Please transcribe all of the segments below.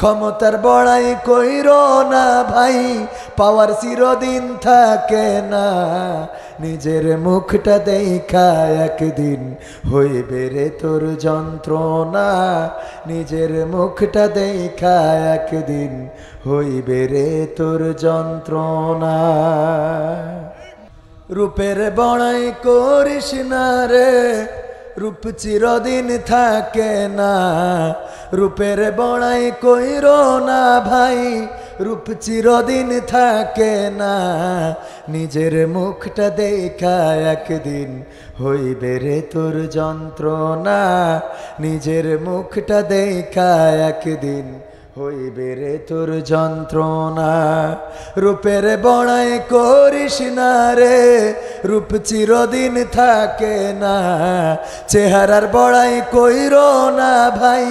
ক্ষমতার বড়াই কইরো না ভাই, পাওয়ার চিরদিন থাকে না। নিজের মুখটা দেখা একদিন হইবে রে তোর যন্ত্রণা, নিজের মুখটা দেখা একদিন হইবে রে তোর যন্ত্রণা। রূপের বড়াই করিস না রে, রূপ চিরদিন থাকে না। রূপের বড়াই কইরো না ভাই, রূপ চিরদিন থাকে না। নিজের মুখটা দেখা একদিন হইবে রে তোর যন্ত্রণা, নিজের মুখটা দেখা একদিন হইবে রে তোর যন্ত্রণা। রূপের বড়াই করিস না রে, রূপ চিরদিন থাকে না। চেহারার বড়াই কইরো না ভাই,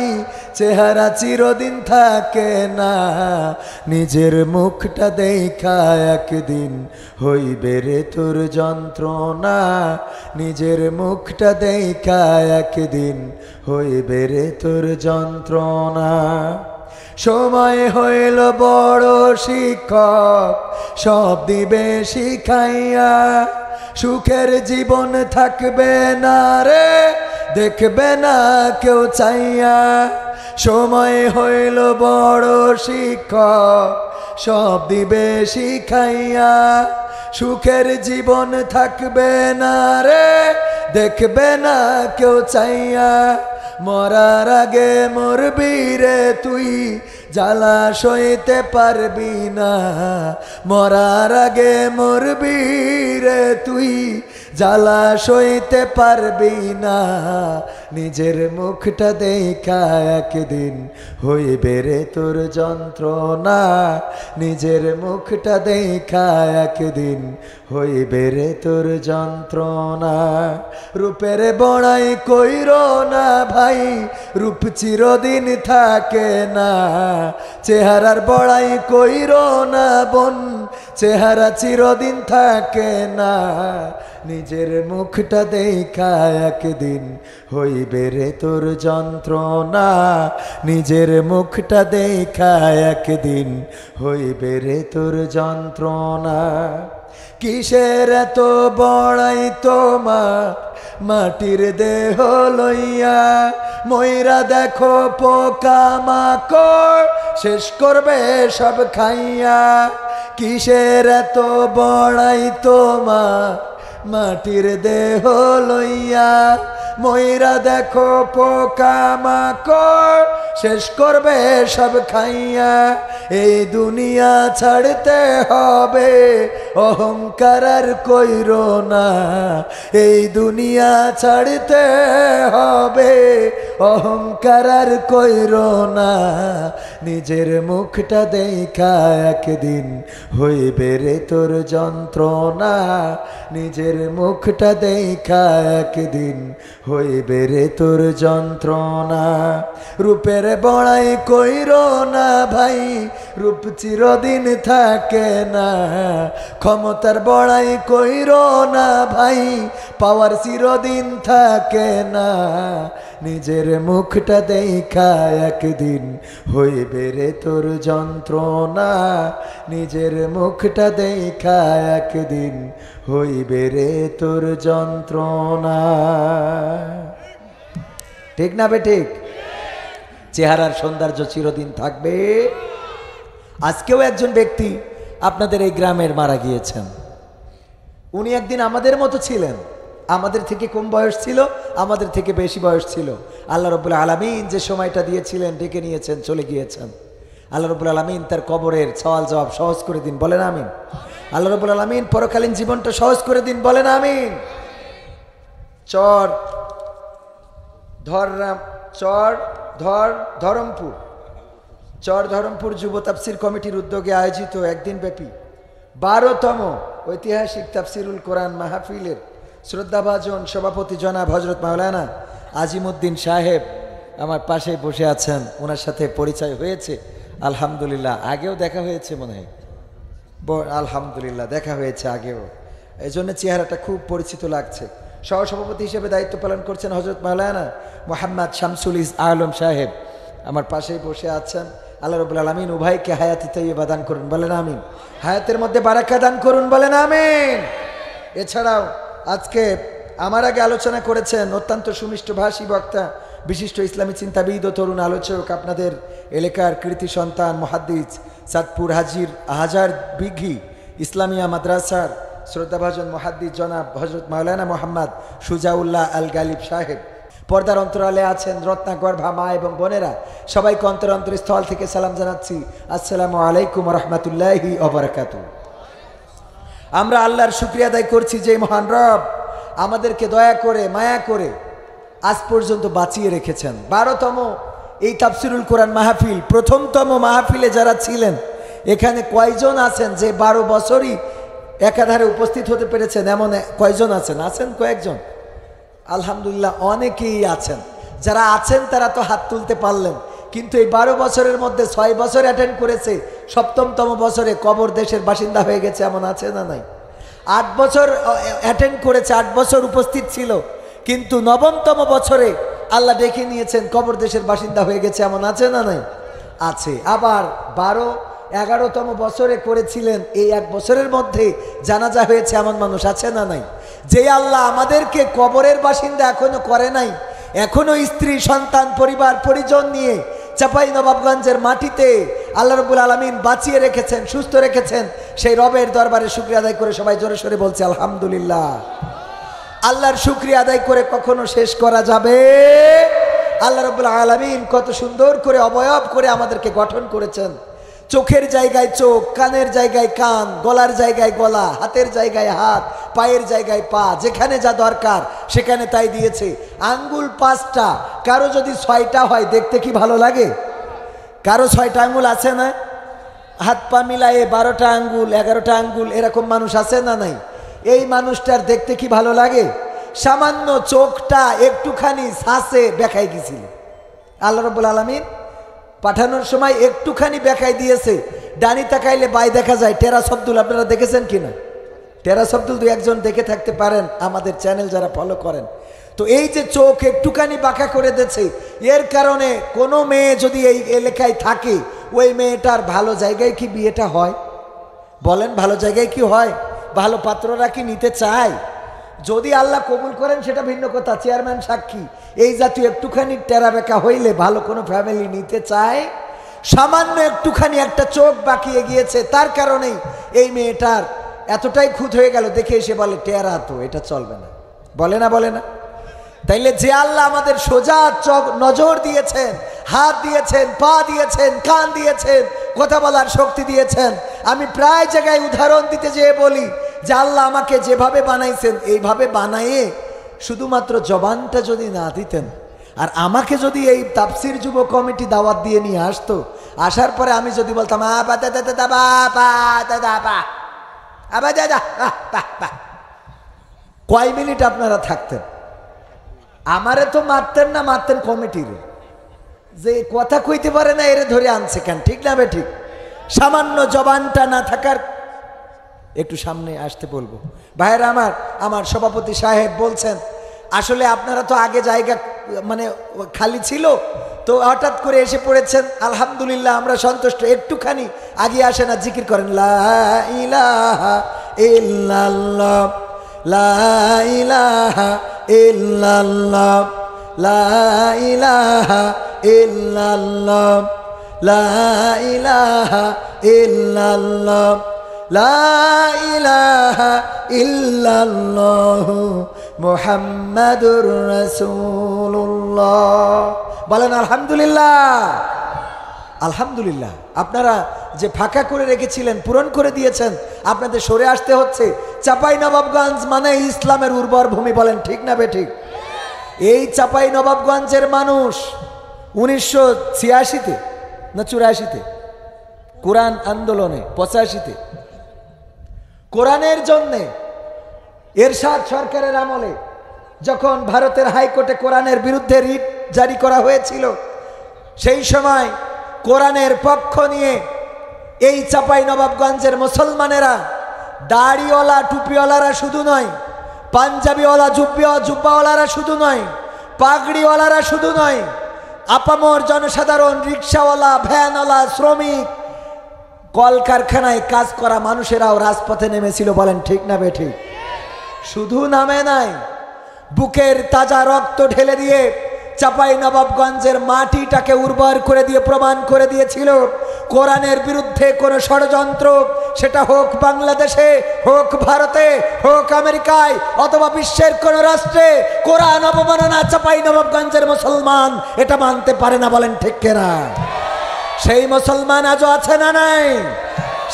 চেহারা চিরদিন থাকে না। নিজের মুখটা দেখা একদিন হইবে রে তোর যন্ত্রণা, নিজের মুখটা দেখা একদিন হইবে রে তোর যন্ত্রণা। সময় হইল বড় শিক্ষক, সব দিবে শিখাইয়া। সুখের জীবন থাকবে না রে, দেখবে না কেউ চাইয়া। সময় হইল বড় শিক্ষক, সব দিবে শিখাইয়া। সুখের জীবন থাকবে না রে, দেখবে না কেউ চাইয়া। মরার আগে মরবি রে তুই, জ্বালা সইতে পারবি না। মরার আগে মরবি রে তুই, জ্বালা সইতে পারবি না। নিজের মুখটা দেখা একদিন হইবে রে তোর যন্ত্রণা, নিজের মুখটা দেখা একদিন হইবে রে তোর যন্ত্রণা। রূপের বড়াই কইরো না ভাই, রূপ চিরদিন থাকে না। চেহারার বড়াই কইরো না বোন, চেহারা চিরদিন থাকে না। নিজের মুখটা দেখা একদিন হইবে রে তোর যন্ত্রণা, নিজের মুখটা দেখা একদিন হইবে রে তোর যন্ত্রণা। কিসের এত বড়াই তোমার, মাটির দেহ লইয়া। ময়রা দেখো পোকা মাকড়, শেষ করবে সব খাইয়া। কিসের এত বড়াই তোমার, মাটির দেহ লইয়া। ময়রা দেখো পোকা মাকড়, শেষ করবে সব খাইয়া। এই দুনিয়া ছাড়তে হবে, অহংকার আর কইরো না। এই দুনিয়া ছাড়তে হবে, অহংকার আর কইরো না। নিজের মুখটা দেখা একদিন হইবে রে তোর যন্ত্রণা, নিজের মুখটা দেখা একদিন হইবে রে তোর যন্ত্রণা। রূপের বড়াই কইরো না ভাই, রূপ চিরদিন থাকে না। ক্ষমতার বড়াই কইরো না ভাই, পাওয়ার চিরদিন থাকে না। নিজের মুখটা দেখা একদিন হইবে রে তোর যন্ত্রণা, নিজের মুখটা দেখা একদিন হইবে রে তোর যন্ত্রণা। ঠিক না বে ঠিক? চেহারার সৌন্দর্য চিরদিন থাকবে। আজকেও একজন ব্যক্তি আপনাদের এই গ্রামের মারা গিয়েছেন। উনি একদিন আমাদের মতো ছিলেন, আমাদের থেকে কম বয়স ছিল, আমাদের থেকে বেশি বয়স ছিল। আল্লাহ রাব্বুল আলামিন যে সময়টা দিয়েছিলেন, ডেকে নিয়েছেন, চলে গিয়েছেন। আল্লাহ রাব্বুল আলামিন তার কবরের সওয়াল জবাব সহজ করে দিন, বলেন আমিন। আল্লাহ রাব্বুল আলামিন পরকালীন জীবনটা সহজ করে দিন, বলেন আমিন। ধরমপুর যুব তাফসির কমিটির উদ্যোগে আয়োজিত একদিন ব্যাপী 12তম ঐতিহাসিক তাফসিরুল কোরআন মাহফিলের শ্রদ্ধাভাজন সভাপতি জনাব হযরত মাওলানা আজিমউদ্দিন সাহেব আমার পাশে বসে আছেন। ওনার সাথে পরিচয় হয়েছে আলহামদুলিল্লাহ, আগেও দেখা হয়েছে মনে হয়, আলহামদুলিল্লাহ দেখা হয়েছে আগেও, এই জন্য চেহারাটা খুব পরিচিত লাগছে। সহসভাপতি হিসেবে দায়িত্ব পালন করছেন হযরত মাওলানা মোহাম্মদ শামসুল আলম সাহেব, আমার পাশেই বসে আছেন। আল্লাহ রাব্বুল আলামিন উভয়কে হায়াতে তাইয়্যিবা দান করুন, বলেন আমিন। হায়াতের মধ্যে বারাকা দান করুন, বলেন আমিন। এছাড়াও আজকে আমার আগে আলোচনা করেছেন অত্যন্ত সুমিষ্টভাষী বক্তা, বিশিষ্ট ইসলামী চিন্তাবিদ ও তরুণ আলোচক, আপনাদের এলাকার কৃতি সন্তান মুহাদ্দিস চাঁদপুর হাজার বিঘি ইসলামিয়া মাদ্রাসার শ্রদ্ধাভাজন মুহাদ্দিস জনাব হযরত মাওলানা মোহাম্মদ সুজাউল্লাহ আল গালিব সাহেব। পর্দার অন্তরালে আছেন রত্নাগর্ভা মা এবং বোনেরা, সবাইকে অন্তরস্থল থেকে সালাম জানাচ্ছি, আসসালামু আলাইকুম রহমতুল্লাহি ওয়া বারাকাতুহু। আমরা আল্লাহর শুকরিয়া আদায় করছি যে মহান রব আমাদেরকে দয়া করে মায়া করে আজ পর্যন্ত বাঁচিয়ে রেখেছেন। 12তম এই তাফসিরুল কোরআন মাহফিল, প্রথমতম মাহফিলে যারা ছিলেন এখানে কয়জন আছেন যে 12 বছরই একাধারে উপস্থিত হতে পেরেছেন? এমন কয়জন আছেন? আছেন কয়েকজন? আলহামদুলিল্লাহ, অনেকেই আছেন। যারা আছেন তারা তো হাত তুলতে পারলেন, কিন্তু এই 12 বছরের মধ্যে 6 বছর অ্যাটেন্ড করেছে, 7তম বছরে কবর দেশের বাসিন্দা হয়ে গেছে, এমন আছে না নাই? 8 বছর অ্যাটেন্ড করেছে, 8 বছর উপস্থিত ছিল, কিন্তু 9তম বছরে আল্লাহ ডেকে নিয়েছেন, কবর দেশের বাসিন্দা হয়ে গেছে, এমন আছে না নাই? আছে। আবার 12-11তম বছরে করেছিলেন, এই 1 বছরের মধ্যে জানাজা হয়েছে, এমন মানুষ আছে না নাই? যে আল্লাহ আমাদেরকে কবরের বাসিন্দা এখনো করে নাই, এখনো স্ত্রী সন্তান পরিবার পরিজন নিয়ে চাঁপাইনবাবগঞ্জের মাটিতে আল্লাহ রাব্বুল আলামিন বাঁচিয়ে রেখেছেন, সুস্থ রেখেছেন, সেই রবের দরবারে শুকরিয়া আদায় করে সবাই জোরে সোরে বলছে আলহামদুলিল্লাহ। আল্লাহর শুকরিয়া আদায় করে কখনো শেষ করা যাবে? আল্লাহ রাব্বুল আলামিন কত সুন্দর করে অবয়ব করে আমাদেরকে গঠন করেছেন। চোখের জায়গায় চোখ, কানের জায়গায় কান, গলার জায়গায় গলা, হাতের জায়গায় হাত, পায়ের জায়গায় পা, যেখানে যা দরকার সেখানে তাই দিয়েছে। আঙ্গুল 5টা, কারো যদি 6টা হয় দেখতে কি ভালো লাগে? কারো 6টা আঙ্গুল আছে না? হাত পা মিলায়ে 12টা আঙ্গুল 11টা আঙ্গুল এরকম মানুষ আছে না নাই? এই মানুষটার দেখতে কি ভালো লাগে? সামান্য চোখটা একটুখানি শ্বাসে বেঁকাই গেছিল, আল্লাহ রাব্বুল আলামিন পাঠানোর সময় একটুখানি বেঁকাই দিয়েছে। ডানি তাকাইলে বাই দেখা যায়। টেরাস আব্দুল আপনারা দেখেছেন কিনা? টেরাস আব্দুল 2-1জন দেখে থাকতে পারেন আমাদের চ্যানেল যারা ফলো করেন। তো এই যে চোখ একটুখানি বাঁকা করে দিয়েছে, এর কারণে কোনো মেয়ে যদি এই এলাকায় থাকে, ওই মেয়েটার ভালো জায়গায় কি বিয়েটা হয়? বলেন, ভালো জায়গায় কি হয়? ভালো পাত্ররা কি নিতে চায়? যদি আল্লাহ কবুল করেন সেটা ভিন্ন কথা, চেয়ারম্যান সাক্ষী। এই জাতীয় একটুখানি টেরা বেঁকা হইলে ভালো কোনো ফ্যামিলি নিতে চায়? সামান্য একটুখানি একটা চোখ বাঁকিয়ে গিয়েছে, তার কারণেই এই মেয়েটার এতটাই খুঁত হয়ে গেল, দেখে এসে বলে টেরা তো, এটা চলবে না। বলে না? বলে না? তাইলে যে আল্লাহ আমাদের সোজা চোখ নজর দিয়েছেন, হাত দিয়েছেন, পা দিয়েছেন, কান দিয়েছেন, কথা বলার শক্তি দিয়েছেন, আমি প্রায় জায়গায় উদাহরণ দিতে যেয়ে বলি যে আল্লাহ আমাকে যেভাবে বানাইছেন এইভাবে বানাইয়ে শুধুমাত্র জবানটা যদি না দিতেন, আর আমাকে যদি এই তাফসির যুব কমিটি দাওয়াত দিয়ে নিয়ে আসতো, আসার পরে আমি যদি বলতাম কয় মিনিট আপনারা থাকতেন? আমারে তো মারতেন না, মারতেন কমিটির, যে কথা কইতে পারে না এরে ধরে আনছে কেন? ঠিক না বে ঠিক? সামান্য জবানটা না থাকার, একটু সামনে আসতে বলবো ভাইয়েরা আমার সভাপতি সাহেব বলছেন আসলে আপনারা তো আগে জায়গা মানে খালি ছিল, তো হঠাৎ করে এসে পড়েছেন, আলহামদুলিল্লাহ আমরা সন্তুষ্ট। একটুখানি আগে আসেন আর জিকির করেন লা ইলাহা ইল্লাল্লাহ, লা ইলাহা ইল্লাল্লাহ, লা ইলাহা ইল্লাল্লাহ, লা ইলাহা ইল্লাল্লাহ, লা ইলাহা ইল্লাল্লাহ মুহাম্মাদুর রাসূলুল্লাহ। বলেন আলহামদুলিল্লাহ। আলহামদুলিল্লাহ, আপনারা যে ফাঁকা করে রেখেছিলেন পূরণ করে দিয়েছেন। আপনাদের সরে আসতে হচ্ছে। চাঁপাইনবাবগঞ্জ মানে ইসলামের উর্বর ভূমি, বলেন ঠিক না বে ঠিক? এই চাঁপাইনবাবগঞ্জের মানুষ 1986-তে না 84-তে কোরআন আন্দোলনে, 85-তে কোরআনের জন্যে এরশাদ সরকারের আমলে যখন ভারতের হাইকোর্টে কোরআনের বিরুদ্ধে রিট জারি করা হয়েছিল, সেই সময় কোরআনের পক্ষ নিয়ে এই চাঁপাইনবাবগঞ্জের মুসলমানেরা, দাড়িওয়ালা টুপিওয়ালারা শুধু নয়, পাঞ্জাবিওয়ালা জুব্বাওয়ালারা শুধু নয়, পাগড়িওয়ালারা শুধু নয়, আপামর জনসাধারণ, রিক্সাওয়ালা, ভ্যানওয়ালা, শ্রমিক, কলকারখানায় কাজ করা মানুষেরাও রাজপথে নেমেছিল। বলেন ঠিক না বেঠিক? শুধু নামে নাই, বুকের তাজা রক্ত ঢেলে দিয়ে চাঁপাইনবাবগঞ্জের মাটিটাকে উর্বর করে দিয়ে প্রমাণ করে দিয়েছিল কোরআনের বিরুদ্ধে কোনো ষড়যন্ত্র, সেটা হোক বাংলাদেশে, হোক ভারতে, হোক আমেরিকায় অথবা বিশ্বের কোন রাষ্ট্রে, কোরআন অবমাননা চাঁপাইনবাবগঞ্জের মুসলমান এটা মানতে পারে না। বলেন ঠিক কিনা? সেই মুসলমান আজও আছে না নাই?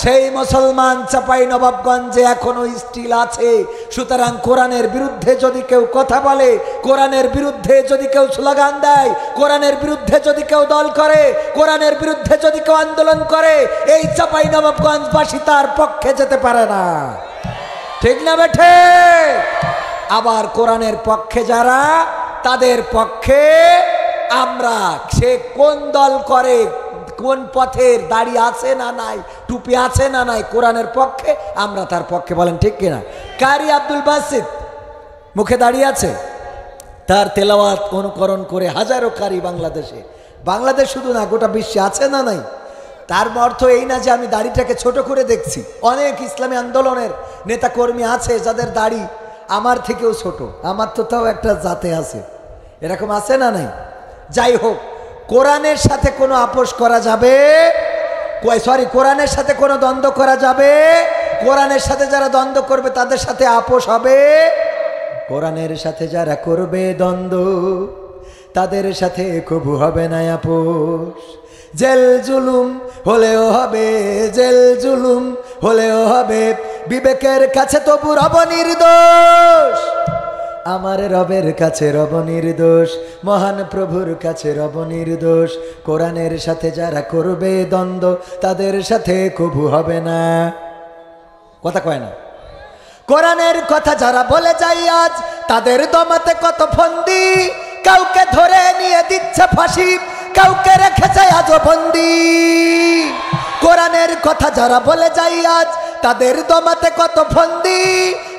সেই মুসলমান চাঁপাইনবাবগঞ্জে এখনো স্টিল আছে। সুতরাং কোরআনের বিরুদ্ধে যদি কেউ কথা বলে, কোরআনের বিরুদ্ধে যদি কেউ স্লোগান দেয়, কোরআনের বিরুদ্ধে যদি কেউ দল করে, কোরআনের বিরুদ্ধে যদি কেউ আন্দোলন করে, এই চাঁপাইনবাবগঞ্জবাসী তার পক্ষে যেতে পারে না। ঠিক না বেঠে? আবার কোরআনের পক্ষে যারা, তাদের পক্ষে আমরা, সে কোন দল করে, কোন পথের, দাড়ি আছে না নাই, টুপি আছে না নাই, কোরআনের পক্ষে আমরা তার পক্ষে। বলেন ঠিক কিনা? কারি আব্দুল বাসিত মুখে দাড়ি আছে, তার তেলাওয়াত অনুকরণ করে হাজারো কারি বাংলাদেশে, বাংলাদেশ শুধু না গোটা বিশ্বে আছে না নাই? তার অর্থ এই না যে আমি দাড়িটাকে ছোট করে দেখছি। অনেক ইসলামী আন্দোলনের নেতা কর্মী আছে যাদের দাড়ি আমার থেকেও ছোট, আমার তো তাও একটা জাতে আছে, এরকম আছে না নাই? যাই হোক, কোরআনের সাথে কোনো আপোষ করা যাবে, কোরআনের সাথে কোনো দ্বন্দ্ব করা যাবে? কোরআনের সাথে যারা দ্বন্দ্ব করবে তাদের সাথে আপোষ হবে। কোরআনের সাথে যারা করবে দ্বন্দ্ব তাদের সাথে কবু হবে না আপোষ। জেল জুলুম হলেও হবে, জেল জুলুম হলেও হবে, বিবেকের কাছে তবু রব নির্দোষ। আমার রবের কাছে রব নির্দোষ, মহান প্রভুর কাছে রব নির্দোষ। কোরআনের সাথে যারা করবে দ্বন্দ্ব তাদের সাথে কবু হবে না। কথা কয় না? কোরআনের কথা যারা বলে যায় আজ, তাদের দমাতে কত ফন্দি, কাউকে ধরে নিয়ে দিচ্ছে ফাঁসি, কাউকে রেখেছে আজ বন্দি। কোরআনের কথা যারা বলে যায় আজ, তাদের দমাতে কত ফন্দি,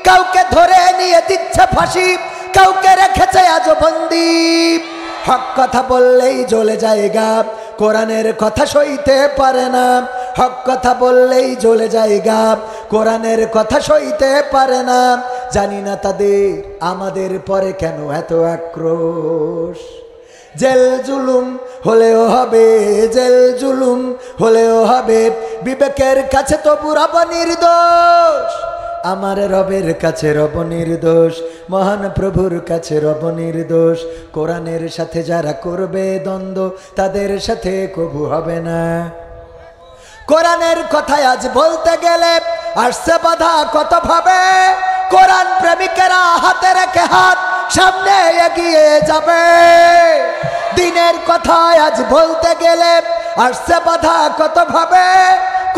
কাউকে ধরে নিয়ে দিচ্ছে ফাঁসি, কাউকে রেখেছে আজ বন্দি। হক কথা বললেই জ্বলে যায় গা, কোরআনের কথা সইতে পারে না। হক কথা বললেই জ্বলে যায় গা, কোরআনের কথা সইতে পারে না। জানি না তাদের আমাদের পরে কেন এত আক্রোশ। জেল জুলুম হলেও হবে, জেল জুলুম হলেও হবে, বিবেকের কাছে তবু রব নির্দোষ। আমার রবের কাছে রব নির্দোষ, মহান প্রভুর কাছে রব নির্দোষ। কোরআনের সাথে যারা করবে দ্বন্দ্ব তাদের সাথে কবু হবে না। কোরআনের কথায় আজ বলতে গেলে আসছে বাধা কত ভাবে, কোরআন প্রেমিকেরা হাতে রেখে হাত সামনে এগিয়ে যাবে। দিনের কথায় আজ বলতে গেলে আসছে বাধা কত ভাবে,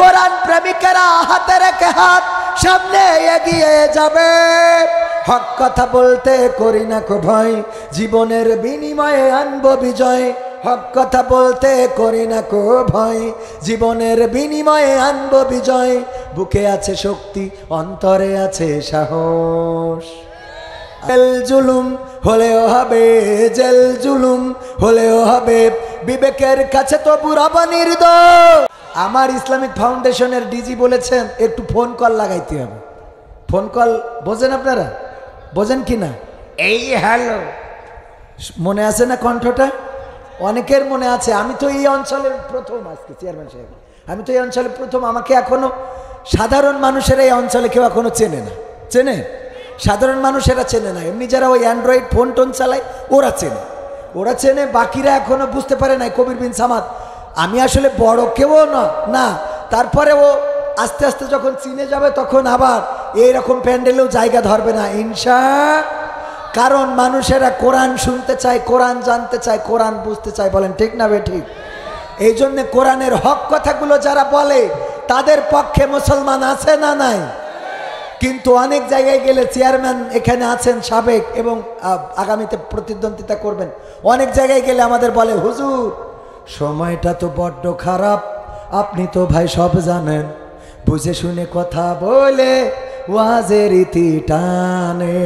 কোরআন প্রেমিকেরা হাতে রেখে হাত সামনে এগিয়ে যাবে। হক কথা বলতে করি না কো ভয়, জীবনের বিনিময়ে আনবো বিজয়। হক কথা বলতে করি না কো ভয়, জীবনের বিনিময়ে আনবো বিজয়। বুকে আছে শক্তি, অন্তরে আছে সাহস। জেল জুলুম হলেও হবে, জেল জুলুম হলেও হবে, বিবেকের কাছে তবু রব নির্দোষ। আমার ইসলামিক ফাউন্ডেশনের ডিজি বলেছেন একটু ফোন কল লাগাইতে হবে। ফোন কল বোঝেন আপনারা? বোঝেন কি না? এই হ্যালো, মনে আছে না কণ্ঠটা? অনেকের মনে আছে। আমি তো এই অঞ্চলের প্রথম, আজকে চেয়ারম্যান সাহেব, আমি তো এই অঞ্চলের প্রথম। আমাকে এখনো সাধারণ মানুষেরা এই অঞ্চলে কেউ এখনো চেনে না। চেনে? সাধারণ মানুষেরা চেনে না। এমনি যারা ওই অ্যান্ড্রয়েড ফোন টোন চালায় ওরা চেনে, ওরা চেনে। বাকিরা এখনো বুঝতে পারে নাই কবির বিন সামাদ আমি আসলে বড় কেউ না। তারপরে ও আস্তে আস্তে যখন চিনে যাবে তখন আবার এইরকম প্যান্ডেলেও জায়গা ধরবে না ইনশা। কারণ মানুষেরা কোরআন শুনতে চায়, কোরআন জানতে চায়, কোরআন বুঝতে চায়। বলেন ঠিক না বেঠিক? এই জন্যে কোরআনের হক কথাগুলো যারা বলে তাদের পক্ষে মুসলমান আছে না নাই? কিন্তু অনেক জায়গায় গেলে, চেয়ারম্যান এখানে আছেন সাবেক এবং আগামীতে প্রতিদ্বন্দ্বিতা করবেন, অনেক জায়গায় গেলে আমাদের বলে হুজুর সময়টা তো বড্ড খারাপ, আপনি তো ভাই সব জানেন, বুঝে শুনে কথা বলে ওয়াজের ইতি টানে।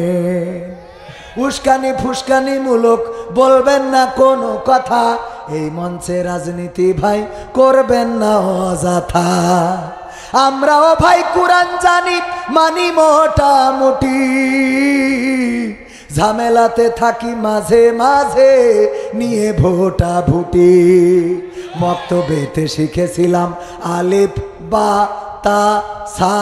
উস্কানি ফুস্কানি মূলক বলবেন না কোনো কথা, এই মঞ্চে রাজনীতি ভাই করবেন না অযথা। আমরাও ভাই কুরআন জানি মানি মোটামুটি, ঝামেলাতে থাকি মাঝে মাঝে নিয়ে ভোটা ভুটি। মক্তবেতে শিখেছিলাম আলিফ বা তা সা,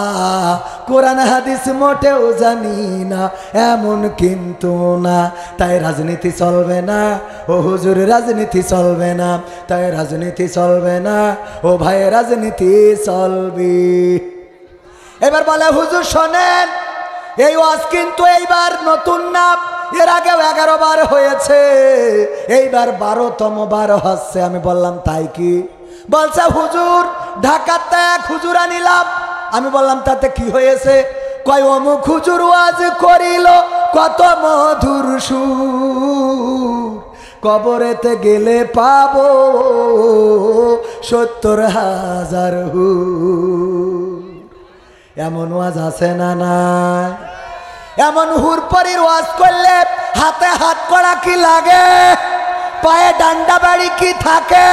কোরআন হাদিস মোটেও জানি না এমন কিন্তু না। তাই রাজনীতি চলবে না ও হুজুর, রাজনীতি চলবে না, তাই রাজনীতি চলবে না ও ভাই, রাজনীতি চলবে। এবার বলে হুজুর শোনেন, এই ওয়াজ কিন্তু এইবার নতুন না, এর আগেও 11 বার হয়েছে, এইবার 12তম বার হচ্ছে। আমি বললাম তাই কি? বলছে হুজুর ঢাকাতে এক হুজুর আনিলাম। আমি বললাম তাতে কি হয়েছে? কয় অমুক হুজুর ওয়াজ করিল কত মধুর সুর, কবরেতে গেলে পাবো 70,000 হুর। এমন ওয়াজ আছে না নাই? এমন হুরপরির ওয়াজ করলে হাতে হাত করা কি লাগে, পায়ে ডান্ডা বাড়ি কি থাকে?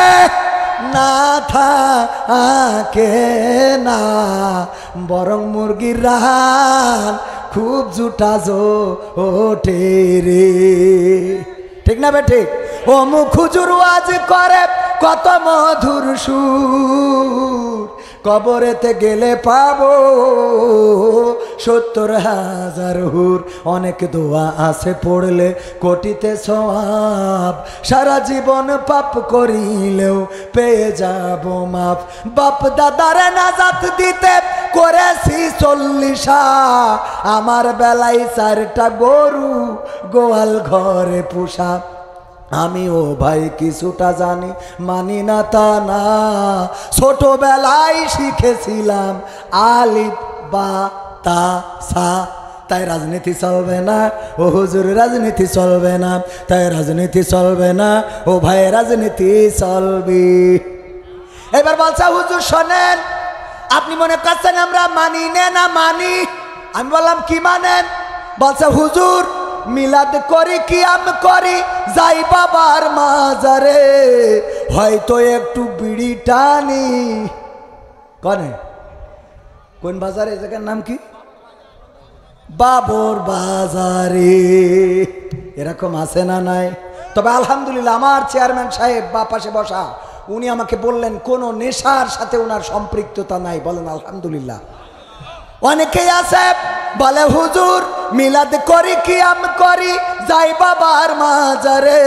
না থাকে না, বরং মুরগির রান খুব জুটা ওঠে রে। ঠিক না বে ঠিক? ও মুখ হুজুর ওয়াজ করে কত মধুর সুর, কবরেতে গেলে পাবো 70,000 হুর। অনেক দোয়া আছে পড়লে কোটিতে সওয়াব, সারা জীবন পাপ করিলেও পেয়ে যাব মাপ। বাপ দাদারে নাজাত দিতে করেছি 40, আমার বেলায় 4টা গরু গোয়াল ঘরে পোষা। আমি ও ভাই কিছুটা জানি, মানি না তা না, ছোটবেলায় শিখেছিলাম আলিফ বা তা সা। তাই রাজনীতি চলবে না ও হুজুর, রাজনীতি চলবে না, তাই রাজনীতি চলবে না ও ভাই, রাজনীতি চলবে। এবার বলছে হুজুর শোনেন, আপনি মনে করছেন আমরা মানি না মানি? আমি বললাম কি মানেন? বলছে হুজুর মিলাদ করি, কিয়াম করি, যাই বাবার মাজারে, হয়তো একটু বিড়ি টানি। কনে কোন বাজারে? এই জায়গার নাম কি? বাবর বাজারে। এরকম আছে না নাই? তবে আলহামদুলিল্লাহ আমার চেয়ারম্যান সাহেব বা পাশে বসা, উনি আমাকে বললেন কোনো নেশার সাথে ওনার সম্পৃক্ততা নাই। বলেন আলহামদুলিল্লাহ। অনেকেই আছে বলে হুজুর মিলাদ করি, কিয়াম করি, যাই বাবার মাজারে,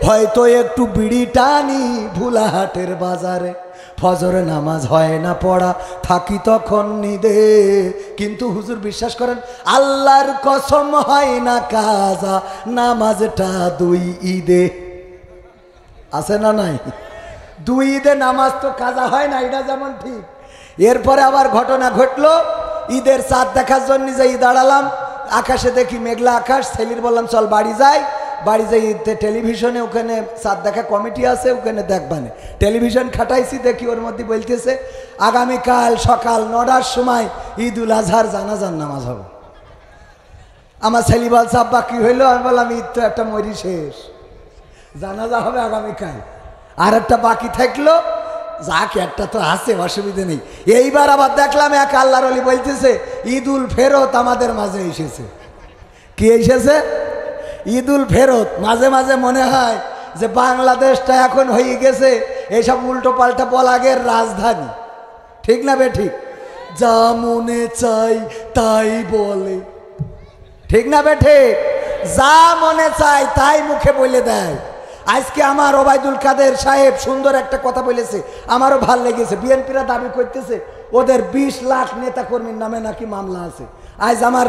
হয়তো একটু বিড়ি টানি ভুলাহাটের বাজারে। ফজর নামাজ হয় না পড়া, থাকি তখন নিদে, কিন্তু হুজুর বিশ্বাস করেন আল্লাহর কসম হয় না কাজা, নামাজটা 2 ঈদে। আছে না নাই? 2 ঈদে নামাজ তো কাজা হয় না, এটা যেমন ঠিক। এরপরে আবার ঘটনা ঘটলো, ঈদের চাঁদ দেখার জন্য যাই দাঁড়ালাম, আকাশে দেখি মেঘলা আকাশ। ছেলির বললাম চল বাড়ি যাই। বাড়ি যাই টেলিভিশনে ওখানে চাঁদ দেখা কমিটি আছে, ওখানে দেখবানে টেলিভিশন খাটাইছি। দেখি ওর মধ্যে বলতেছে আগামীকাল সকাল 9টার সময় ঈদুল আজহার জানাজার নামাজ হবে। আমার ছেলি বলছে আব্বা কি হইলো? আমি বললাম ঈদ তো একটা মরি শেষ, জানাজা হবে আগামীকাল, আর একটা বাকি থাকলো, যাক একটা তো আছে, অসুবিধা নেই। এইবার আবার দেখলাম এক আল্লাহর ওলি বলতেছে ঈদুল ফেরত আমাদের মাঝে এসেছে। কি এসেছে? ঈদুল ফেরত। মাঝে মাঝে মনে হয় যে বাংলাদেশটা এখন হয়ে গেছে এইসব উল্টো পাল্টা বলাগের রাজধানী। ঠিক না বে ঠিক? যা মনে চাই তাই বলে। ঠিক না বে ঠিক? যা মনে চাই তাই মুখে বলে দেয়। আজকে আমার ওবায়দুল কাদের সাহেব সুন্দর একটা কথা বলেছে, আমারও ভাল লেগেছে। বিএনপিরা দাবি করতেছে ওদের 20 লাখ নেতা কর্মীর নামে নাকি মামলা আছে। আজ আমার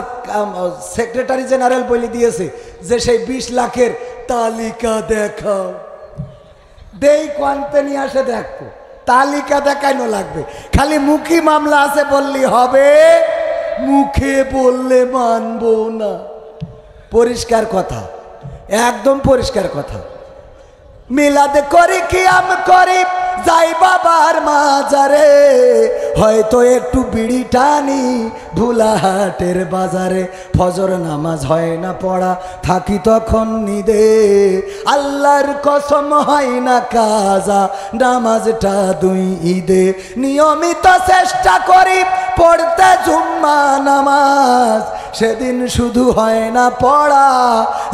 সেক্রেটারি জেনারেল বলে দিয়েছে যে সেই 20 লাখের তালিকা দেখাও। দেই কোয়ান্তে নিয়ে আসে দেখো, তালিকা দেখানো লাগবে। খালি মুখী মামলা আছে বললি হবে, মুখে বললে মানবো না। পরিষ্কার কথা, একদম পরিষ্কার কথা। মিলাদ করি, কিয়াম করি, যাই বাবার মাজারে, হয়তো একটু বিড়ি টানি ভুলাহাটের বাজারে, ফজর নামাজ হয় না পড়া, থাকি তখন নিদে, আল্লাহর কসম হয় না কাজা, নামাজটা 2 ঈদে, নিয়মিত চেষ্টা করি পড়তে জুম্মা নামাজ, সেদিন শুধু হয় না পড়া,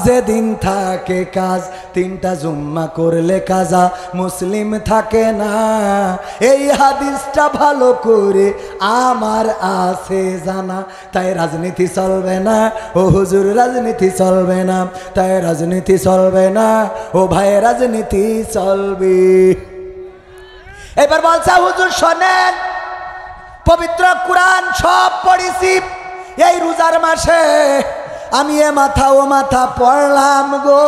যেদিন থাকে কাজ, 3টা জুম্মা করলে কাজা, মুসলিম থাকে না। এই হাদিসটা ভালো করে আমার আছে জানা, তাই রাজনীতি চলবে না ও হুজুর, রাজনীতি চলবে না, তাই রাজনীতি চলবে না ও ভাই, রাজনীতি চলবে। এবার বলছে হুজুর শোনেন, পবিত্র কুরআন সব পড়েছি এই রোজার মাসে, আমি এ মাথা ও মাথা পড়লাম গো,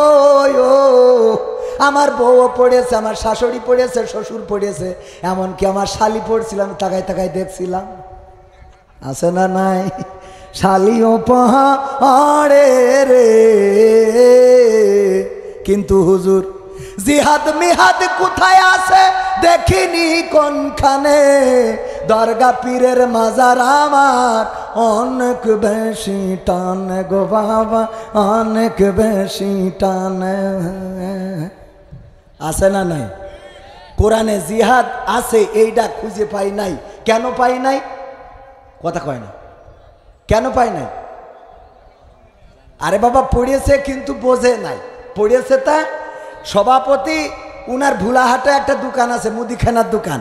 আমার বউ পড়েছে, আমার শাশুড়ি পড়েছে, শ্বশুর পড়েছে, এমনকি আমার শালি পড়ছিলাম, তাকাই তাকাই দেখছিলাম, আছে না নাই? শালিও পড়ে রে, কিন্তু হুজুর জিহাদ মিহাদ কোথায় আছে দেখিনি কোনখানে, দরগা পীরের মাজার আমার অনেক বেশি টান গো বাবা, অনেক বেশি টান, আছে না নাই? কোরআনে জিহাদ আছে, এইটা খুঁজে পাই নাই। কেন পাই নাই? কথা কয় না, কেন পাই নাই? আরে বাবা পড়েছে কিন্তু বোঝে নাই, পড়েছে তা সভাপতি উনার ভুলাহাটে একটা দোকান আছে, মুদিখানার দোকান,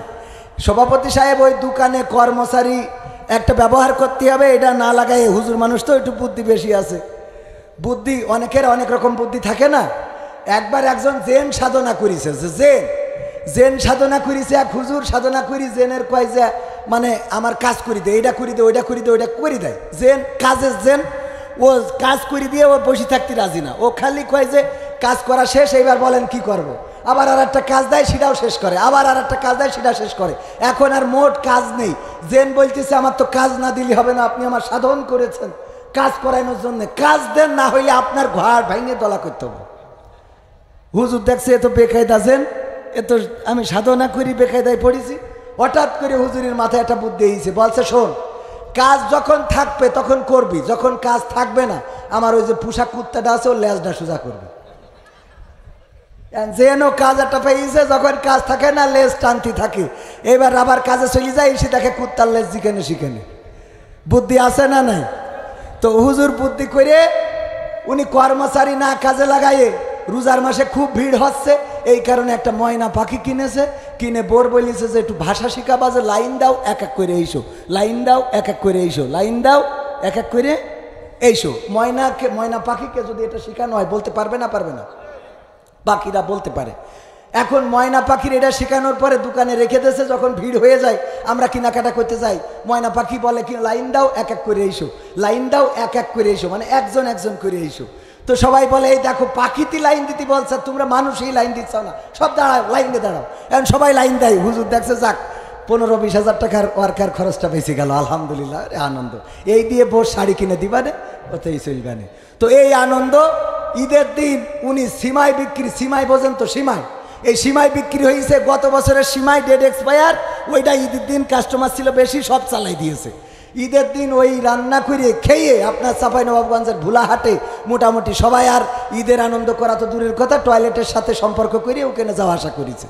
সভাপতি সাহেব ওই দোকানে কর্মচারী একটা ব্যবহার করতে হবে, এটা না লাগাই, হুজুর মানুষ তো একটু বুদ্ধি বেশি আছে, বুদ্ধি অনেকের অনেক রকম বুদ্ধি থাকে না। একবার একজন জেন সাধনা করেছে, জেন সাধনা করেছে, এক হুজুর সাধনা করি, জেনের কয় যে মানে আমার কাজ করি দে, এইটা করি দে, ওইটা করি দে, ওইটা করে দেয়, জেন কাজের জেন, ও কাজ করে দিয়ে ও বসে থাকতে রাজি না, ও খালি কয় যে কাজ করা শেষ, এইবার বলেন কি করব, আবার আর একটা কাজ দেয় সেটাও শেষ করে, আবার আর একটা কাজ দেয় সেটা শেষ করে, এখন আর মোট কাজ নেই। জেন বলতেছে আমার তো কাজ না দিলে হবে না, আপনি আমার সাধন করেছেন কাজ করানোর জন্য, কাজ দেন, না হইলে আপনার ঘর ভাঙিয়ে দলা করতে হবে। হুজুর দেখছে এ তো বেকায়দা জেন, এ তো আমি সাধনা করি বেকায়দায় পড়েছি। হঠাৎ করে হুজুরের মাথায় একটা বুদ্ধি এসেছে, বলছে শোন, কাজ যখন থাকবে তখন করবি, যখন কাজ থাকবে না আমার ওই যে পোশাক কুত্তাটা আছে ওর লেজটা সোজা করবি। যেন কাজ একটা পেয়েছে, যখন কাজ থাকে না লেজ টানতি থাকে, এবার আবার কাজে চলে যায়, এসে দেখে কুত্তার লেজ যেখানে সেখানে। বুদ্ধি আছে না নাই? তো হুজুর বুদ্ধি করে উনি কর্মচারী না কাজে লাগাইয়ে, রোজার মাসে খুব ভিড় হচ্ছে, এই কারণে একটা ময়না পাখি কিনেছে, কিনে বোর বলিছে যে একটু ভাষা শিখাবা, যে লাইন দাও এক এক করে এইসো, লাইন দাও এক এক করে এইসো, লাইন দাও এক এক করে এইসো। ময়না পাখিকে যদি এটা শেখানো হয় বলতে পারবে না? পারবে না? পাখিরা বলতে পারে। এখন ময়না পাখির এটা শেখানোর পরে দোকানে রেখে দিয়েছে, যখন ভিড় হয়ে যায় আমরা কেনাকাটা করতে যাই, ময়না পাখি বলে কি লাইন দাও এক এক করে এইসো, লাইন দাও এক এক করে এইসো, মানে একজন একজন করে এইসো। তো সবাই বলে এই দেখো পাখিতে লাইন দিতে বলছে, তোমরা মানুষই লাইন দিচ্ছ না, সব দাঁড়াও, লাইন দিয়ে দাঁড়াও। এখন সবাই লাইন দেয়, হুজুর দেখছে যাক 15-20 হাজার টাকার ওয়ার্কার খরচটা বেঁচে গেল, আলহামদুলিল্লাহ, আনন্দ। এই দিয়ে বোর শাড়ি কিনে দিবানে, ওতেই চলবানে। তো এই আনন্দ। ঈদের দিন উনি সিমাই বিক্রি, সিমাই বোঝেন তো, সিমাই, এই সিমাই বিক্রি হয়েছে, গত বছরের সিমাই ডেট এক্সপায়ার, ওইটা ঈদের দিন কাস্টমার ছিল বেশি, সব চালাই দিয়েছে। ঈদের দিন ওই রান্না করে খেয়ে আপনার চাঁপাইনবাবগঞ্জের ভুলাহাটে মোটামুটি সবাই আর ঈদের আনন্দ করা তো দূরের কথা, টয়লেটের সাথে সম্পর্ক করে ওখানে যাওয়া আসা করেছে।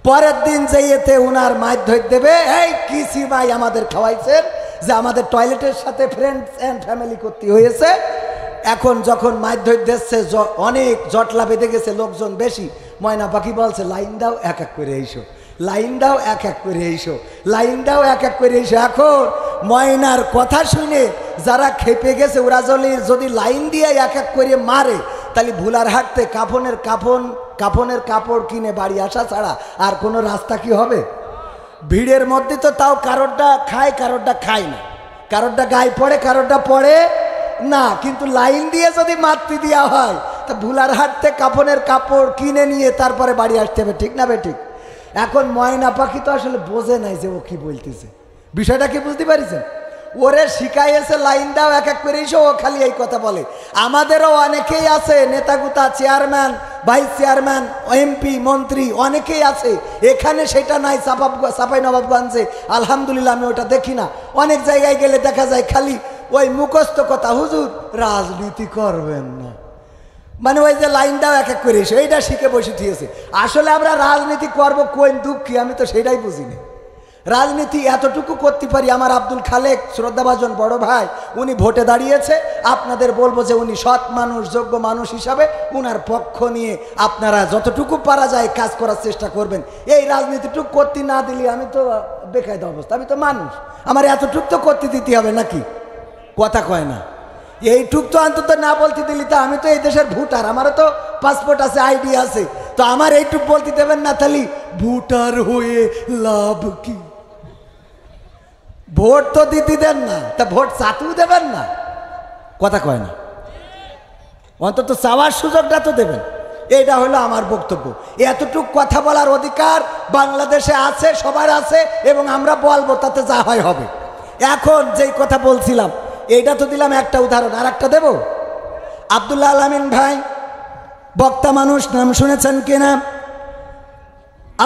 পরের দিন যে এতে ওনার মাছ ধর দেবে, এই কি সিমাই আমাদের খাওয়াইছেন, যে আমাদের টয়লেটের সাথে ফ্রেন্ডস অ্যান্ড ফ্যামিলি করতে হয়েছে। এখন যখন মাছ ধর দিচ্ছে, অনেক জটলা বেঁধে গেছে, লোকজন বেশি, ময়না পাখি বলছে লাইন দাও এক এক করে এইসো, লাইন দাও এক এক করে এইসো, লাইন দাও এক এক করে এইসো। এখন ময়নার কথা শুনে যারা খেপে গেছে, ওরা যদি লাইন দিয়ে এক এক করে মারে, তাহলে ভুলার হাঁটতে কাফনের কাপড় কিনে বাড়ি আসা ছাড়া আর কোনো রাস্তা কি হবে? ভিড়ের মধ্যে তো তাও কারোরটা খায়, কারোরটা খায় না, কারোরটা গায়ে পড়ে, কারোরটা পড়ে না, কিন্তু লাইন দিয়ে যদি মাতৃ দেওয়া হয় তা ভুলার হাঁটতে কাফনের কাপড় কিনে নিয়ে তারপরে বাড়ি আসতে হবে, ঠিক না বে ঠিক? এখন ময়না পাখি তো আসলে বোঝে নাই যে ও কি বলতেছে, বিষয়টা কি বুঝতে পারিছেন? ওরে শিখাইছে লাইন দাও এক এক করে এসো, ও খালি এই কথা বলে। আমাদেরও অনেকেই আছে নেতাগুতা চেয়ারম্যান ভাইস চেয়ারম্যান, এমপি, মন্ত্রী অনেকেই আছে। এখানে সেটা নাই, চাপাই নবাবগঞ্জে আলহামদুলিল্লাহ আমি ওটা দেখি না। অনেক জায়গায় গেলে দেখা যায় খালি ওই মুখস্থ কথা, হুজুর রাজনীতি করবেন না, মানে ওই যে লাইনটাও এক এক করে এসে এইটা শিখে বসে দিয়েছে। আসলে আমরা রাজনীতি করবো কোন দুঃখী, আমি তো সেটাই বুঝিনি। রাজনীতি এতটুকু করতে পারি, আমার আব্দুল খালেক শ্রদ্ধাভাজন বড় ভাই, উনি ভোটে দাঁড়িয়েছে। আপনাদের বলবো যে উনি সৎ মানুষ, যোগ্য মানুষ হিসাবে উনার পক্ষ নিয়ে আপনারা যতটুকু পারা যায় কাজ করার চেষ্টা করবেন। এই রাজনীতিটুকু করতে না দিলে আমি তো বেকায়দা অবস্থা, আমি তো মানুষ, আমার এতটুকু তো করতে দিতে হবে নাকি? কথা কয় না, এইটুক তো অন্তত না বলতে দিলি তো আমি তো এই দেশের ভোটার, আমারও তো পাসপোর্ট আছে, আইডি আছে, তো আমার এইটুক বলতে দেবেন না? তাহলে ভোটার হয়ে লাভ কি? ভোট তো দিতে দেন না, তা ভোট চাতেও দেবেন না, কথা কয় না, অন্তত চাওয়ার সুযোগটা তো দেবেন। এইটা হলো আমার বক্তব্য। এতটুক কথা বলার অধিকার বাংলাদেশে আছে, সবার আছে, এবং আমরা বলবো, তাতে যা হয় হবে। এখন যেই কথা বলছিলাম, এইটা তো দিলাম একটা উদাহরণ, আর একটা দেব। আব্দুল্লাহ আল আমিন ভাই বক্তা মানুষ, নাম শুনেছেন কিনা?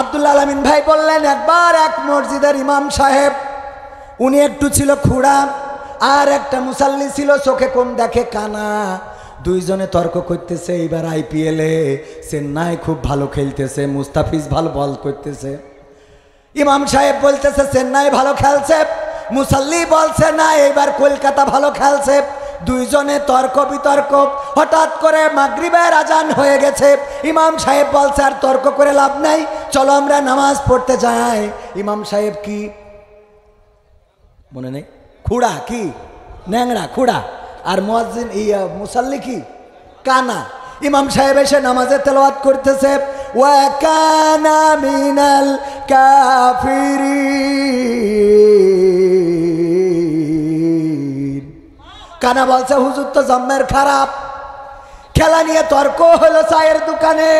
আব্দুল্লাহ আল আমিন ভাই বললেন, একবার এক মসজিদের ইমাম সাহেব, উনি একটু ছিল খুড়া, আর একটা মুসাল্লি ছিল চোখে কম দেখে কানা। দুইজনে তর্ক করতেছে। এইবার আইপিএলে চেন্নাই খুব ভালো খেলতেছে, মুস্তাফিজ ভালো বল করতেছে। ইমাম সাহেব বলতেছে চেন্নাই ভালো খেলছে, মুসাল্লি বলছে না এইবার কলকাতা ভালো খেলছে। দুইজনে তর্ক বিতর্ক। হঠাৎ করে মাগরিবের আজান হয়ে গেছে। ইমাম সাহেব বলছে আর তর্ক করে লাভ নাই, চলো আমরা নামাজ পড়তে যাই। ইমাম সাহেব কি মনে নেই? খুড়া, কি ন্যাংরা খুড়া, আর মুয়াজ্জিন মুসাল্লি কি কানা। ইমাম সাহেব এসে নামাজে তেলাওয়াত করতেছে, ওয়া কানা মিনাল কাফিরিন। কানা বলছে হুজুর তো জম্মের খারাপ। খেলা নিয়ে তর্ক হলো চায়ের দোকানে,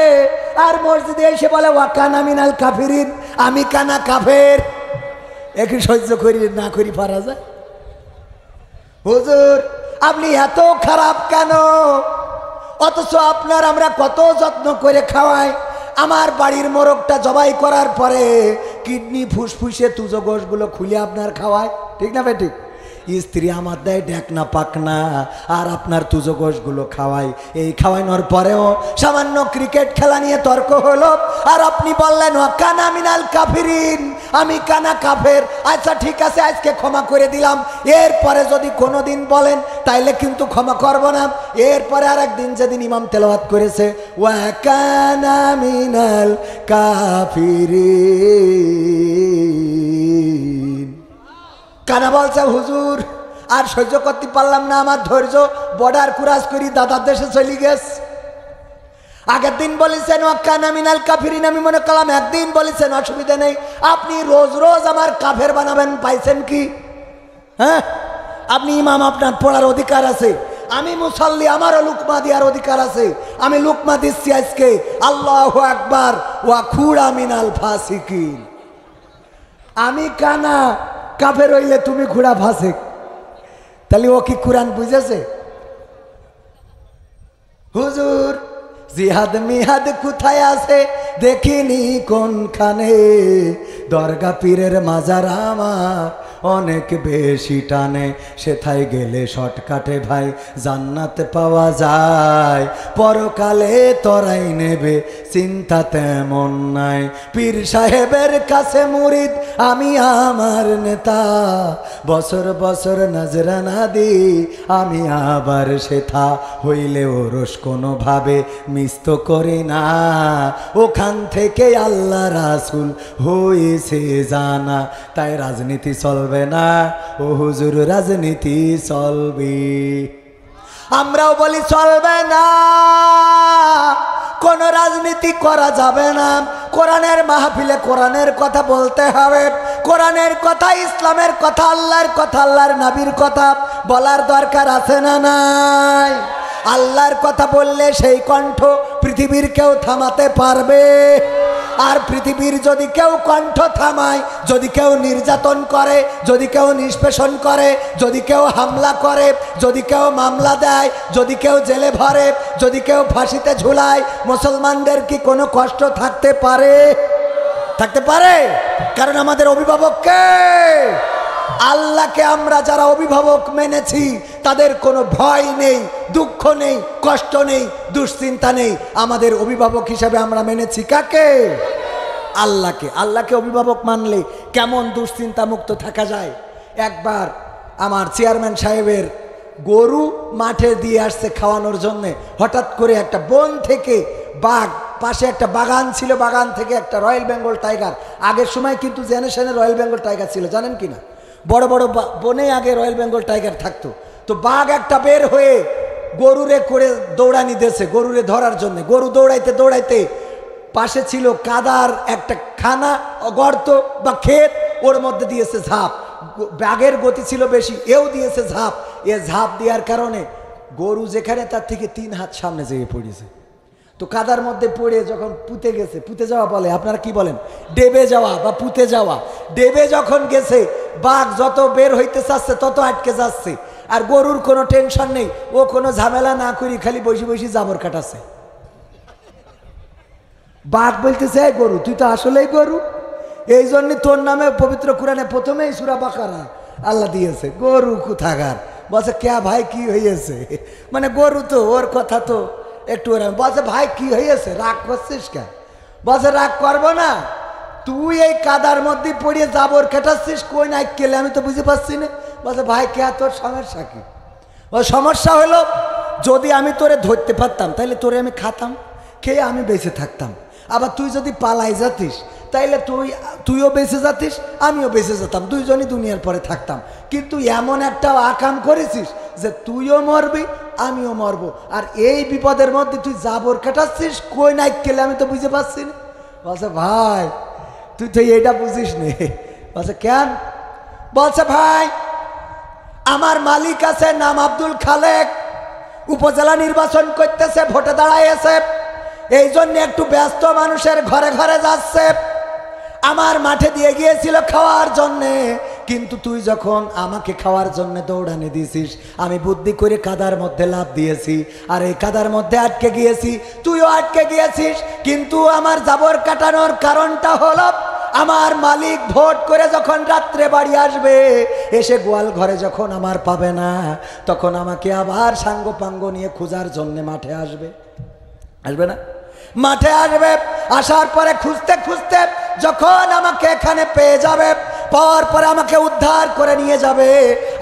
আর মসজিদে এসে বলে ওয়া কানা মিনাল কাফিরিন, আমি কানা কাফের। একই সহ্য করি না করি পারা যায়? হুজুর আপনি এত খারাপ কেন? অথচ আপনার আমরা কত যত্ন করে খাওয়াই। আমার বাড়ির মোরগটা জবাই করার পরে কিডনি, ফুসফুসে তুজো গোশগুলো খুলে আপনার খাওয়ায়, ঠিক না ভাই? ঠিক। স্ত্রী আমার দেয় ঢেকনা পাকনা, আর আপনার তুজো গোশগুলো খাওয়াই। এই খাওয়ানোর পরেও সামান্য ক্রিকেট খেলা নিয়ে তর্ক হলো, আর আপনি বললেন ও কানা মিনাল কাফিরিন, আমি কানা কাফের। আচ্ছা ঠিক আছে, আজকে ক্ষমা করে দিলাম, এরপরে যদি কোনোদিন বলেন তাইলে কিন্তু ক্ষমা করব না। এরপরে আর একদিন যেদিন ইমাম তেলাওয়াত করেছে ওয়া কানা মিনাল কাফিরিন, কানা বলছে হুজুর আর সহ্য করতে পারলাম না, আমার ধৈর্য বর্ডার ক্রস করি দাদার দেশে চলে গেছে। আগের দিন বলেছেন ওয়া কানা মিনাল কাফিরিন, আমি মনে করলাম একদিন বলেছেন, অসুবিধা নেই। আপনি রোজ রোজ আমার কাফের বানাবেন, পাইছেন কি? হ্যাঁ, আপনি ইমাম, আপনার পড়ার অধিকার আছে। আমি মুসাল্লি, আমারও লুকমা দেওয়ার অধিকার আছে। আমি লুকমা দিচ্ছি আজকে, আল্লাহু আকবার ওয়া খুড়া মিনাল ফাসিকিন। আমি কানা কাফের হইলে তুমি খুড়া ফাসিক, তাহলে ও কি কোরআন বুঝেছে? হুজুর জিহাদ মিহাদ কোথায় আছে দেখিনি কোনখানে, দরগা পীরের মাজার আমার অনেক বেশি টানে, সেথায় গেলে শর্টকাটে ভাই জান্নাত পাওয়া যায়, পরকালে তরাই নেবে চিন্তা তেমন নাই। পীর সাহেবের কাছে মুরিদ আমি আমার নেতা, বছর বছর নজরানা দি আমি আবার সেথা, হইলে ওরস কোনোভাবে মিস তো করি না, ওখান থেকে আল্লাহ রাসূল হয়েছে জানা। তাই রাজনীতি চলবে না ও হুজুর, রাজনীতি চলবে। আমরাও বলি চলবে না, কোন রাজনীতি করা যাবে না। কোরআনের মাহফিলে কোরআনের কথা বলতে হবে, কোরআনের কথা, ইসলামের কথা, আল্লাহর কথা, আল্লাহর নবীর কথা বলার দরকার আছে না নাই? আল্লাহর কথা বললে সেই কণ্ঠ পৃথিবীর কেউ থামাতে পারবে? আর পৃথিবীর যদি কেউ কণ্ঠ থামায়, যদি কেউ নির্যাতন করে, যদি কেউ নিষ্পেষণ করে, যদি কেউ হামলা করে, যদি কেউ মামলা দেয়, যদি কেউ জেলে ভরে, যদি কেউ ফাঁসিতে ঝুলায়, মুসলমানদের কি কোনো কষ্ট থাকতে পারে? থাকতে পারে? কারণ আমাদের অভিভাবক কে? আল্লাহকে আমরা যারা অভিভাবক মেনেছি তাদের কোনো ভয় নেই, দুঃখ নেই, কষ্ট নেই, দুশ্চিন্তা নেই। আমাদের অভিভাবক হিসাবে আমরা মেনেছি কাকে? আল্লাহকে। আল্লাহকে অভিভাবক মানলে কেমন দুশ্চিন্তা মুক্ত থাকা যায়। একবার আমার চেয়ারম্যান সাহেবের গরু মাঠে দিয়ে আসছে খাওয়ানোর জন্যে, হঠাৎ করে একটা বন থেকে বাঘ, পাশে একটা বাগান ছিল, বাগান থেকে একটা রয়্যাল বেঙ্গল টাইগার, আগের সময় কিন্তু জেনারেশনে রয়্যাল বেঙ্গল টাইগার ছিল জানেন কি না? বড় বড় বনে আগে রয়্যাল বেঙ্গল টাইগার থাকতো। তো বাঘ একটা বের হয়ে গরুরে করে দৌড়ানি দিয়েছে গরুরে ধরার জন্য। গরু দৌড়াইতে দৌড়াইতে পাশে ছিল কাদার একটা খানা, গর্ত বা ক্ষেত, ওর মধ্যে দিয়েছে ঝাঁপ। বাঘের গতি ছিল বেশি, এও দিয়েছে ঝাঁপ। এ ঝাঁপ দেওয়ার কারণে গরু যেখানে তার থেকে 3 হাত সামনে যেয়ে পড়েছে। তো কাদার মধ্যে পড়ে যখন পুঁতে গেছে, পুঁতে যাওয়া বলে, আপনারা কি বলেন? ডেবে যাওয়া বা পুঁতে যাওয়া। ডেবে যখন গেছে, বাঘ যত বের হইতে চাচ্ছে তত আটকে যাচ্ছে। আর গরুর কোনো টেনশন নেই, ও কোনো ঝামেলা না করি খালি বসে বসে জাবর কাটাচ্ছে। বাঘ বলতেছে, এই গরু, তুই তো আসলেই গরু, এই জন্য তোর নামে পবিত্র কুরআনে প্রথমেই সূরা বাকারা আল্লাহ দিয়েছে। গরু কোথাকার? বলছে, কে ভাই কি হয়েছে? মানে গরু তো, ওর কথা তো একটু ওরকম। বলছে, ভাই কি হয়েছে, রাগ করছিস কেন? বলছে, রাগ করবো না, তুই এই কাদার মধ্যে পড়িয়ে জাবর কাটাচ্ছিস, কই না কেলে আমি তো বুঝতে পারছি না। বলছে, ভাই কে, তোর সমস্যা কি? ও সমস্যা হলো, যদি আমি তোরে ধরতে পারতাম তাহলে তোরে আমি খাতাম, খেয়ে আমি বেঁচে থাকতাম। আবার তুই যদি পালাই যাতিস তাইলে তুইও বেঁচে যাতিস, আমিও বেঁচে যেতাম, দুইজনই দুনিয়ার পরে থাকতাম। কিন্তু এমন একটা আকাম করেছিস যে তুইও মরবি, আমিও মরবো, আর এই বিপদের মধ্যে তুই জাবর কাটাচ্ছিস, কই নাই কেলে আমি তো বুঝতে পারছি না। বলছে, ভাই তুই তো এইটা বুঝিস নে। বলছে, কেন? বলছে, ভাই আমার মালিক আছে, নাম আব্দুল খালেক, উপজেলা নির্বাচন করতেছে, ভোটে দাঁড়াইছে, এই জন্য একটু ব্যস্ত, মানুষের ঘরে ঘরে যাচ্ছে। আমার মাঠে দিয়ে গিয়েছিল খাওয়ার জন্যে, কিন্তু তুই যখন আমাকে খাওয়ার জন্য দৌড়ানি দিয়েছিস, আমি বুদ্ধি করে কাদার মধ্যে লাফ দিয়েছি, আর এই কাদার মধ্যে আটকে গিয়েছি, তুইও আটকে গিয়েছিস। কিন্তু আমার জাবর কাটানোর কারণটা হলো, আমার মালিক ভোট করে যখন রাত্রে বাড়ি আসবে, এসে গোয়াল ঘরে যখন আমার পাবে না, তখন আমাকে আবার সাঙ্গ পাঙ্গ নিয়ে খোঁজার জন্য মাঠে আসবে। আসবে না? মাঠে আসবে, আসার পরে খুঁজতে খুঁজতে যখন আমাকে এখানে পেয়ে যাবে, পাওয়ার পরে আমাকে উদ্ধার করে নিয়ে যাবে।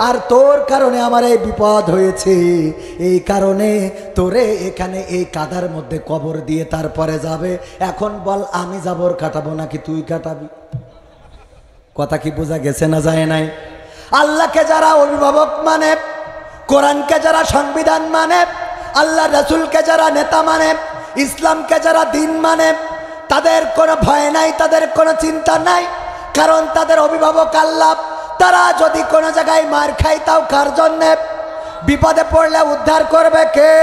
আর তোর কারণে আমার এই বিপদ হয়েছে, এই কারণে তোরে এখানে এই কাদার মধ্যে কবর দিয়ে তারপরে যাবে। এখন বল, আমি জাবর কাটাবো নাকি তুই কাটাবি? কথা কি বোঝা গেছে না যায় নাই? আল্লাহকে যারা অভিভাবক মানে, কোরআনকে যারা সংবিধান মানে, আল্লাহ রাসূলকে যারা নেতা মানে, ইসলামকে যারা দিন মানে, তাদের কোনো ভয় নাই, তাদের কোনো চিন্তা নাই, কারণ তাদের অভিভাবক আল্লাহ। তারা যদি কোনো জায়গায় মার খায় তাও কার জন্যে? বিপদে পড়লে উদ্ধার করবে কে?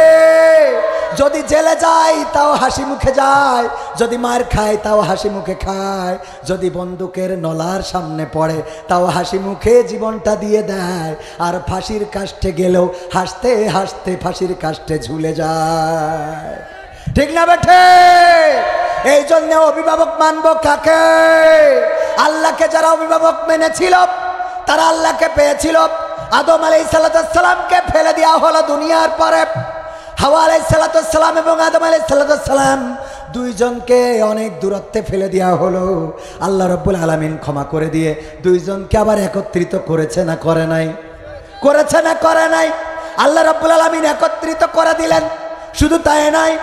যদি জেলে যায় তাও হাসি মুখে যায়, যদি মার খায় তাও হাসি মুখে খায়, যদি বন্দুকের নলার সামনে পড়ে তাও হাসি মুখে জীবনটা দিয়ে দেয়, আর ফাঁসির কাষ্ঠে গেলেও হাসতে হাসতে ফাঁসির কাষ্ঠে ঝুলে যায়। ঠিক না বেঠে? এই জন্য অভিভাবক মানবো কাকে? আল্লাহকে যারা অভিভাবক মেনেছিল তারা আল্লাহকে পেয়েছিল। আদম আলাইহিস সালামকে ফেলে দেওয়া হলো দুনিয়ার পরে, হাওয়া আলাইহিস সালাম এবং আদম আলাইহিস সালাম দুইজনকে অনেক দূরত্বে ফেলে দেওয়া হলো। আল্লাহ রাব্বুল আলামিন ক্ষমা করে দিয়ে দুইজনকে আবার একত্রিত করেছে না করে নাই? করেছে না করে নাই? আল্লাহ রাব্বুল আলামিন একত্রিত করে দিলেন। শুধু তাই নয়,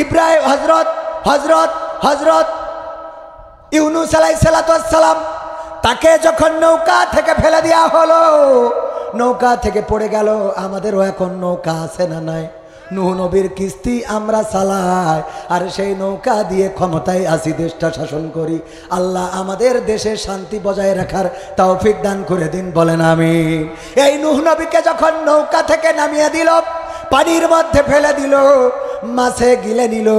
ইব্রাহিম হযরত ইউনূস আলাইহিস সালাম, তাকে যখন নৌকা থেকে ফেলে দেওয়া হলো, নৌকা থেকে পড়ে গেল। আমাদেরও এখন নৌকা আছে না নাই? নূহ নবীর কিস্তি আমরা চালাই, আর সেই নৌকা দিয়ে ক্ষমতায় আসি, দেশটা শাসন করি। আল্লাহ আমাদের দেশে শান্তি বজায় রাখার তৌফিক দান করে দিন, বলেন আমিন। এই নূহ নবীকে যখন নৌকা থেকে নামিয়ে দিল, পানির মধ্যে ফেলে দিল, মাছে গিলে নিল,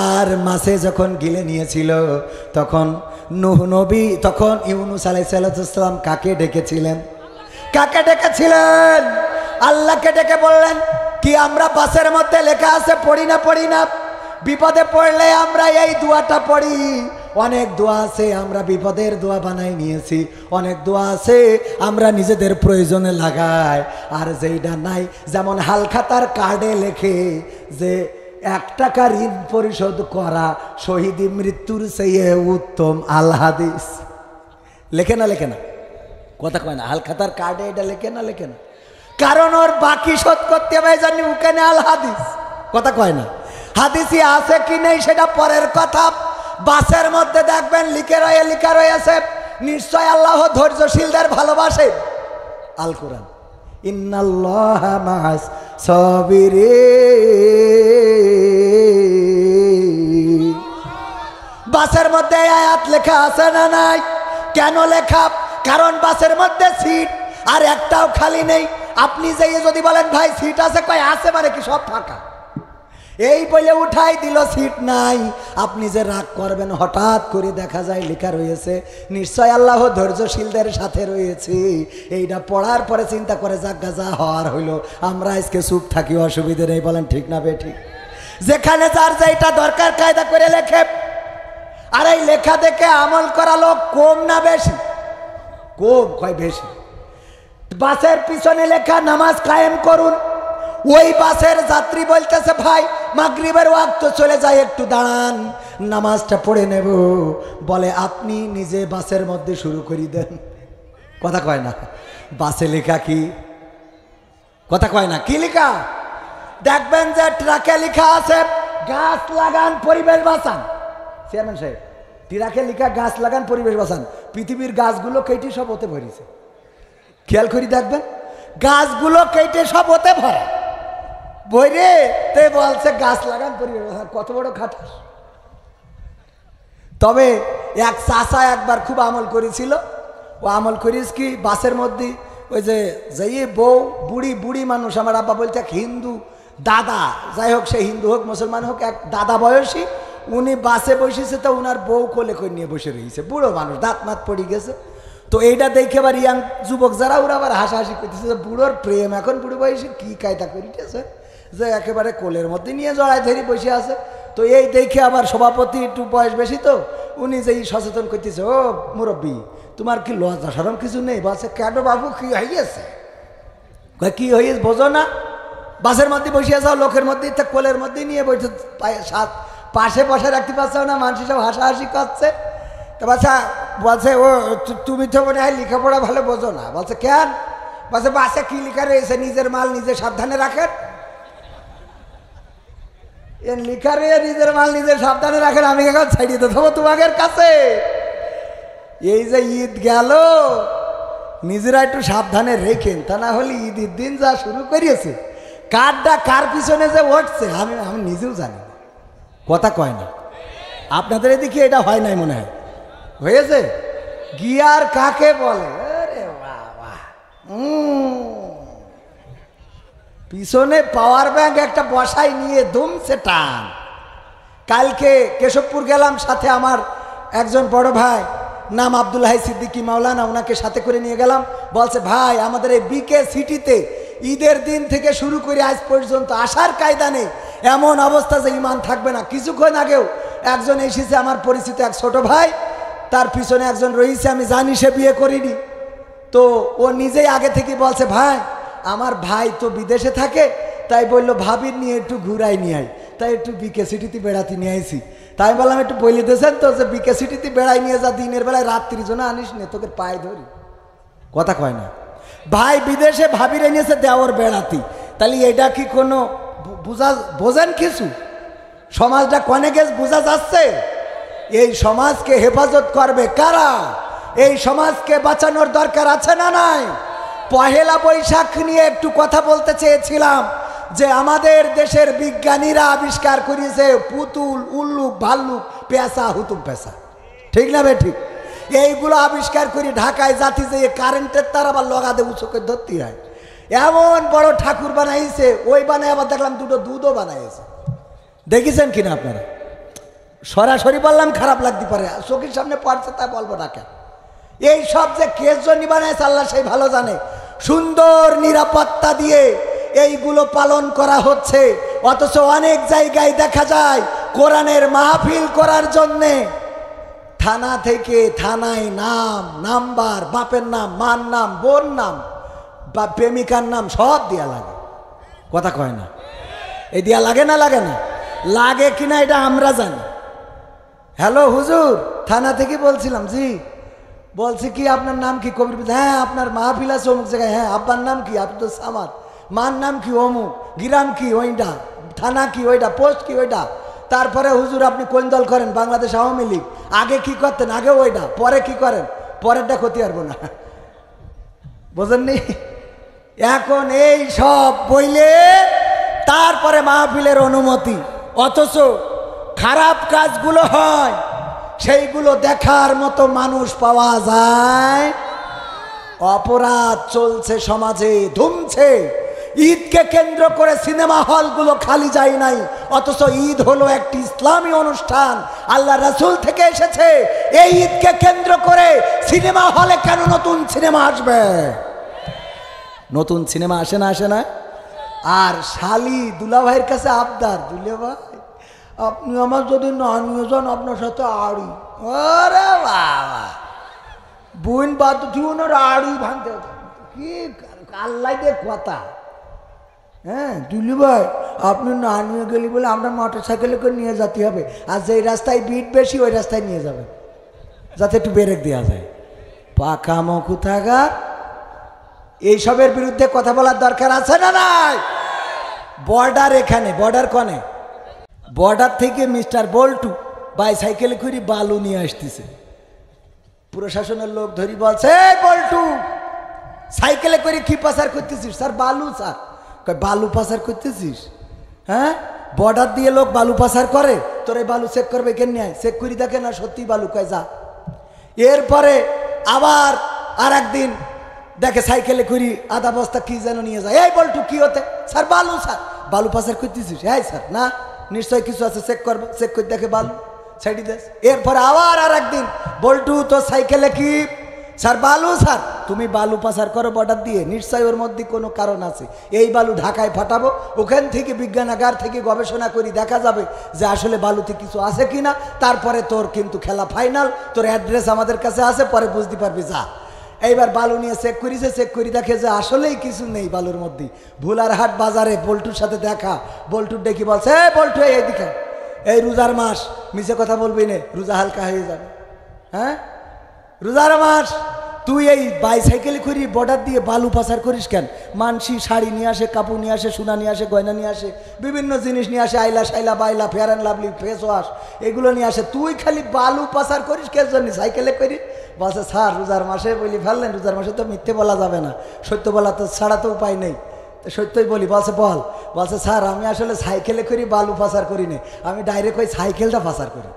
আর মাছে যখন গিলে নিয়েছিল তখন নূহ নবী, তখন ইউনুস আলাইহিস সালাম কাকে ডেকেছিলেন? কাকে ডেকেছিলেন? আল্লাহকে ডেকে বললেন কি আমরা বাসের মধ্যে লেখা আছে পড়ি না? বিপদে পড়লে আমরা এই দোয়াটা পড়ি। অনেক দোয়া আছে আমরা বিপদের দোয়া বানাই নিয়েছি, অনেক দোয়া আছে আমরা নিজেদের প্রয়োজনে লাগাই। আর যেইটা নাই, যেমন হালখাতার কার্ডে লেখে যে 1 টাকা ঋণ পরিশোধ করা শহীদি মৃত্যুর চেয়ে উত্তম, আল হাদিস। লেখে না? কথা কয় না? হালখাতার কার্ডে এটা লেখে না? কারণ ওর বাকি শোধ করতে হবে জানি ওখানে আল হাদিস। কথা কয় না? হাদিসই আছে কি নেই সেটা পরের কথা। বাসের মধ্যে দেখবেন লেখা রয়েছে নিশ্চয় আল্লাহ ধৈর্যশীলদের ভালোবাসে। আল কোরআন, ইন্নাল্লাহা মা'আস সাবিরিন। বাসের মধ্যে আয়াত লেখা আছে না নাই? কেন লেখা? কারণ বাসের মধ্যে সিট আর একটাও খালি নেই। আপনি যেয়ে যদি বলেন ভাই সিট আছে, কয় আছে মানে কি সব ফাঁকা, এই বলে উঠাই দিল সিট নাই। আপনি যে রাগ করবেন, হঠাৎ করে দেখা যায় লেখা রয়েছে নিশ্চয় আল্লাহ ধৈর্যশীলদের সাথে রয়েছে। এইটা পড়ার পরে চিন্তা করে যাক যা হওয়ার হইল, আমরা আজকে চুপ থাকি, অসুবিধে নেই। বলেন ঠিক না বেঠিক? যেখানে যার যেটা দরকার কায়দা করে লেখে। আর এই লেখা দেখে আমল করা লোক কম না বেশি? কম, কয় বেশি। বাসের পিছনে লেখা নামাজ কায়েম করুন, ওই বাসের যাত্রী বলতেছে ভাই মাগরিবের ওয়াক্ত চলে যায়, একটু দাঁড়ান নামাজটা পড়ে নেব। বলে আপনি নিজে বাসের মধ্যে শুরু করে দেন। কথা কয় না? বাসে লেখা কি? কথা কয় না? কি লেখা? দেখবেন যে ট্রাকে লেখা আছে গাছ লাগান পরিবেশ বাঁচান। চেয়ারম্যান সাহেব, ট্রাকে লেখা গাছ লাগান পরিবেশ বাঁচান। পৃথিবীর গাছগুলো কেটে সব হতে ভরিছে। খেয়াল করে দেখবেন গাছগুলো কেটে সব হতে ভরা বইরে তে বলছে গাছ লাগান পরিবেশ বাঁচান। কত বড় খাটাস! তবে এক চাচা একবার খুব আমল করেছিল। ও আমল করিস কি, বাসের মধ্যে ওই যে যাইয়ে বউ বুড়ি মানুষ, আমার আব্বা বলছে এক হিন্দু দাদা, যাই হোক সে হিন্দু হোক মুসলমান হোক, এক দাদা বয়সী, উনি বাসে বসেছে তো উনার বউ কোলে করে নিয়ে বসে রয়েছে, বুড়ো মানুষ, দাঁত মাত পড়ে গেছে। তো এইটা দেখে আবার ইয়াং যুবক যারা ওরা আবার হাসাহাসি করতেছে যে বুড়োর প্রেম, এখন বুড়ো বয়সে কি কায়দা করিতেছে যে একেবারে কোলের মধ্যে নিয়ে জড়াই ধরি বসে আছে। তো এই দেখে আবার সভাপতি একটু বয়স বেশি, তো উনি যেই সচেতন করতেছে, ও মুরব্বী তোমার কি লজ্জা শরম কিছু নেই? বলছে কেন বাবু কি হইয়াছে? কি হয়েছে বোঝো না? বাসের মধ্যে বসে যাও, লোকের মধ্যে কোলের মধ্যে নিয়ে বসে পাশে বসে রাখতে পারছো না, মানুষ সব হাসাহাসি করছে। তো বাচ্চা বলছে ও তুমি তো মনে হয় লেখাপড়া ভালো বোঝো না। বলছে কেন? বলছে বাসে কি লেখা রয়েছে নিজের মাল নিজে সাবধানে রাখেন। লেখা রয়ে নিজের মাল নিজে সাবধানে রাখেন, আমি এখন ছাড়িয়ে দেবো তোমাদের কাছে। এই যে ঈদ গেল, নিজেরা একটু সাবধানে রেখেন, তা না হলে ঈদের দিন যা শুরু করিয়েছে, কারটা কার পিছনে যে উঠছে আমি নিজেও জানি না। কথা কয় না? আপনাদের এদিকে এটা হয় নাই মনে হয়? হয়েছে? গিয়ার কাকে বলে? আরে বাবা, পিছনে পাওয়ার ব্যাংক একটা বসাই নিয়ে দুমছে টান। কালকে কেশবপুর গেলাম, সাথে আমার একজন বড় ভাই নাম আব্দুল হাই সিদ্দিকী মাওলানা, ওনাকে সাথে করে নিয়ে গেলাম। বলছে ভাই আমাদের এই বিকে সিটিতে ঈদের দিন থেকে শুরু করে আজ পর্যন্ত আসার কায়দা নেই, এমন অবস্থা যে ইমান থাকবে না। কিছুক্ষণ আগেও একজন এসেছে আমার পরিচিত এক ছোট ভাই, তার পিছনে একজন রয়েছে, আমি জানি সে বিয়ে করিনি। তো ও নিজেই আগে থেকে বলছে ভাই আমার ভাই তো বিদেশে থাকে, তাই বললো ভাবির নিয়ে একটু ঘুরাই নিয়ে আই, তাই একটু বিকে সিটিতে বেড়াতে নিয়ে আইছি। তাই বললাম একটু বলে দিয়েছেন তো যে বিকে সিটিতে বেড়াই নিয়ে যা, দিনের বেলায় রাত্রি জন্য আনিস নে, তোকে পায়ে ধরি। কথা কয় না? ভাই বিদেশে ভাবিরে নিয়েছে দেওয়ার বেড়াতি, তাহলে এটা কি কোনো বোঝেন কিছু? সমাজটা কনে গেছে বোঝা যাচ্ছে? এই সমাজকে হেফাজত করবে কারা? এই সমাজকে বাঁচানোর দরকার আছে না নাই? পহেলা বৈশাখ নিয়ে একটু কথা বলতে চেয়েছিলাম যে আমাদের দেশের বিজ্ঞানীরা আবিষ্কার করেছে পুতুল, উল্লুক, ভাল্লুক, পেঁচা, হুতুম পেঁচা, ঠিক না বে ঠিক? এইগুলো আবিষ্কার করে ঢাকায় জাতি যে কারেন্টের তার আবার লগাতে উঁচুকে ধরতে হয়, এমন বড় ঠাকুর বানাইছে। ওই বানায় আবার দেখলাম দুটো দুধও বানাইছে। দেখেছেন কিনা আপনারা? সরাসরি বললাম খারাপ লাগতে পারে, চোখের সামনে পড়ছে তা বলবো না কেন। এই সব যে কেস জন্য বানাইছে আল্লাহ সেই ভালো জানে। সুন্দর নিরাপত্তা দিয়ে এইগুলো পালন করা হচ্ছে, অথচ অনেক জায়গায় দেখা যায় কোরআনের মাহফিল করার জন্যে থানা থেকে থানায় নাম, নাম্বার, বাপের নাম, মার নাম, বোন নাম বা প্রেমিকার নাম সব দেয়া লাগে। কথা কয় না? এই দেয়া লাগে না? লাগে না? লাগে কিনা এটা আমরা জানি। হ্যালো হুজুর, থানা থেকে বলছিলাম। জি। বলছি কি আপনার নাম কি? কবির। হ্যাঁ। আপনার মাহফিল আছে অমুক জায়গায়। হ্যাঁ। আব্বার নাম কি? আব্দুল সামাদ। মার নাম কি? অমুক। গ্রাম কি? ওইটা। থানা কি? ওইটা। পোস্ট কি? ওইটা। তারপরে হুজুর আপনি কোন দল করেন? বাংলাদেশ আওয়ামী লীগ। আগে কি করতেন? আগে ওইটা। পরে কি করেন? পরেরটা ক্ষতি পারবো না, বোঝেননি? এখন এই সব বইলে তারপরে মাহফিলের অনুমতি, অথচ খারাপ কাজগুলো হয় সেইগুলো দেখার মতো মানুষ পাওয়া যায়। অপরাধ চলছে সমাজে, ধুমছে। ঈদকে কেন্দ্র করে সিনেমা হলগুলো খালি যায় নাই, অথচ ঈদ হলো একটি ইসলামী অনুষ্ঠান, আল্লাহ রাসূল থেকে এসেছে। এই ঈদকে কেন্দ্র করে সিনেমা হলে কেন নতুন সিনেমা আসবে? নতুন সিনেমা আসে না? আসে না? আর শালি দুলাভাইয়ের কাছে আবদার, দুলাভাই আপনি আমার যদি না নিয়ে যান আপনার সাথে আড়ি। আরে বাবা, বোন বাদ জীবনের আড়ি ভাঙতে কি আল্লাহ দে কথা। হ্যাঁ দুলাভাই আপনি না নিয়ে গেলি বলে আমরা মোটর সাইকেলে করে নিয়ে যেতে হবে, আর যেই রাস্তায় ভিড় বেশি ওই রাস্তায় নিয়ে যাবে যাতে একটু ব্রেক দেওয়া যায়। পাকা মুখ থাকা। এইসবের বিরুদ্ধে কথা বলার দরকার আছে না নাই? বর্ডার এখানে, বর্ডার কনে, বর্ডার থেকে মিস্টার বল্টু বাইসাইকেলে করে বালু নিয়ে আসতেছে। প্রশাসনের লোক ধরি বলছে, বল্টু সাইকেলে করে কি পাচার করতেছিস? স্যার বালু। স্যার বালু পাচার করতেছিস? হ্যাঁ, বর্ডার দিয়ে লোক বালু পাচার করে, তোর এই বালু চেক করবে কেন? চেক করি দেখে না সত্যি বালু, কয় যা। এরপরে আবার আর একদিন দেখে সাইকেলে করি আধা বস্তা কি যেন নিয়ে যায়। এই বল্টু কি হতে? স্যার বালু। স্যার বালু পাচার করতেছিস? হ্যাঁ স্যার। না নিশ্চয় কিছু আছে, চেক করবো। চেক করে দেখে বালু, ছাড়ি দেশ। এরপরে আবার আর একদিন, বল্টু তো সাইকেলে কি? স্যার বালু। স্যার তুমি বালু পাচার করো বর্ডার দিয়ে, নিশ্চয় ওর মধ্যে কোনো কারণ আছে। এই বালু ঢাকায় ফাটাবো, ওখান থেকে বিজ্ঞানাগার থেকে গবেষণা করি দেখা যাবে যে আসলে বালুতে কিছু আছে কিনা। তারপরে তোর কিন্তু খেলা ফাইনাল, তোর অ্যাড্রেস আমাদের কাছে আছে, পরে বুঝতে পারবি। যা। এইবার বালু নিয়ে চেক করেছে, চেক করি দেখে যে আসলেই কিছু নেই বালুর মধ্যে। ভুলারহাট বাজারে বল্টুর সাথে দেখা, বল্টুর ডেকে বলছে, এই বল্টু এইদিকে, এই রোজার মাস, মিছে কথা বলবি না, রোজা হালকা হয়ে যাবে। হ্যাঁ রোজার মাস, তুই এই বাইসাইকেলে করি বর্ডার দিয়ে বালু পাচার করিস কেন? মানসি শাড়ি নিয়ে আসে, কাপড় নিয়ে আসে, সোনা নিয়ে আসে, গয়না নিয়ে আসে, বিভিন্ন জিনিস নিয়ে আসে, আইলা সাইলা বাইলা, Fair and Lovely, face wash, এগুলো নিয়ে আসে। তুই খালি বালু পাচার করিস কে জন্য? সাইকেলে করি। বলছে স্যার রোজার মাসে বলি ফেললেন, রোজার মাসে তো মিথ্যে বলা যাবে না, সত্য বলা তো ছাড়া তো উপায় নেই, তো সত্যই বলি। বলছে বল। বলছে স্যার আমি আসলে সাইকেলে করি বালু পাচার করি না, আমি ডাইরেক্ট ওই সাইকেলটা পাচার করি।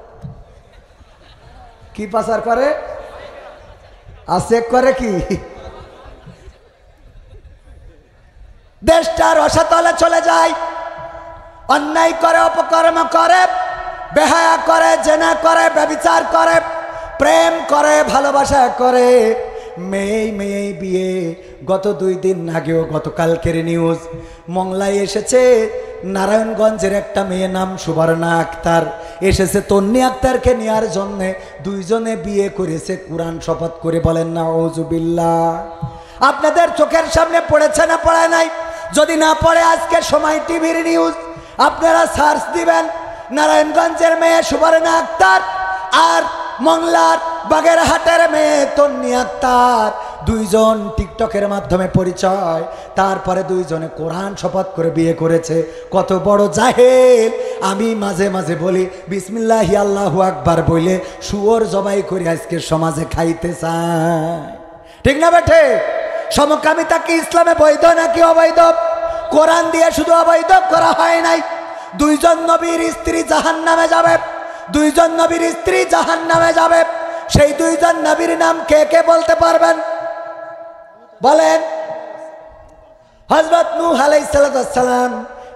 কি পাচার করে? আর চেক করে কি? দেশটার রসাতলে চলে যায়, অন্যায় করে, অপকর্ম করে, বেহায়া করে, জেনা করে, ব্যভিচার করে, প্রেম করে, ভালোবাসা করে, মেয়ে বিয়ে। গত 2 দিন আগেও, গতকালকের নিউজ, মংলায় এসেছে নারায়ণগঞ্জের একটা মেয়ে, নাম সুবর্ণা আক্তার, এসেছে তন্নি আক্তারকে নেওয়ার জন্যে। 2 জনে বিয়ে করেছে, কোরআন শপথ করে বলেন নাউজুবিল্লাহ। আপনাদের চোখের সামনে পড়েছে না পড়ে নাই? যদি না পড়ে আজকে সময় টিভির নিউজ আপনারা সার্চ দিবেন, নারায়ণগঞ্জের মেয়ে সুবর্ণা আক্তার আর মংলার বাগেরহাটের মেয়ে তন্নি আক্তার, 2 জন টিকটকের মাধ্যমে পরিচয়, তারপরে 2 জনে কোরআন শপথ করে বিয়ে করেছে। কত বড় জাহেল! আমি মাঝে মাঝে বলি বিসমিল্লাহি আল্লাহু আকবার বলে শুয়োর জবাই করে আজকে সমাজে খাইতে চায়, ঠিক না বেঠে? সমকামিতা কি ইসলামে বৈধ নাকি অবৈধ? কোরআন দিয়ে শুধু অবৈধ করা হয় নাই। 2 জন নবীর স্ত্রী জাহান্নামে যাবে, 2 জন নবীর স্ত্রী জাহান্নামে যাবে। সেই 2 জন নবীর নাম কে কে বলতে পারবেন? বলেন। হযরত নূহ আলাইহিস সালাম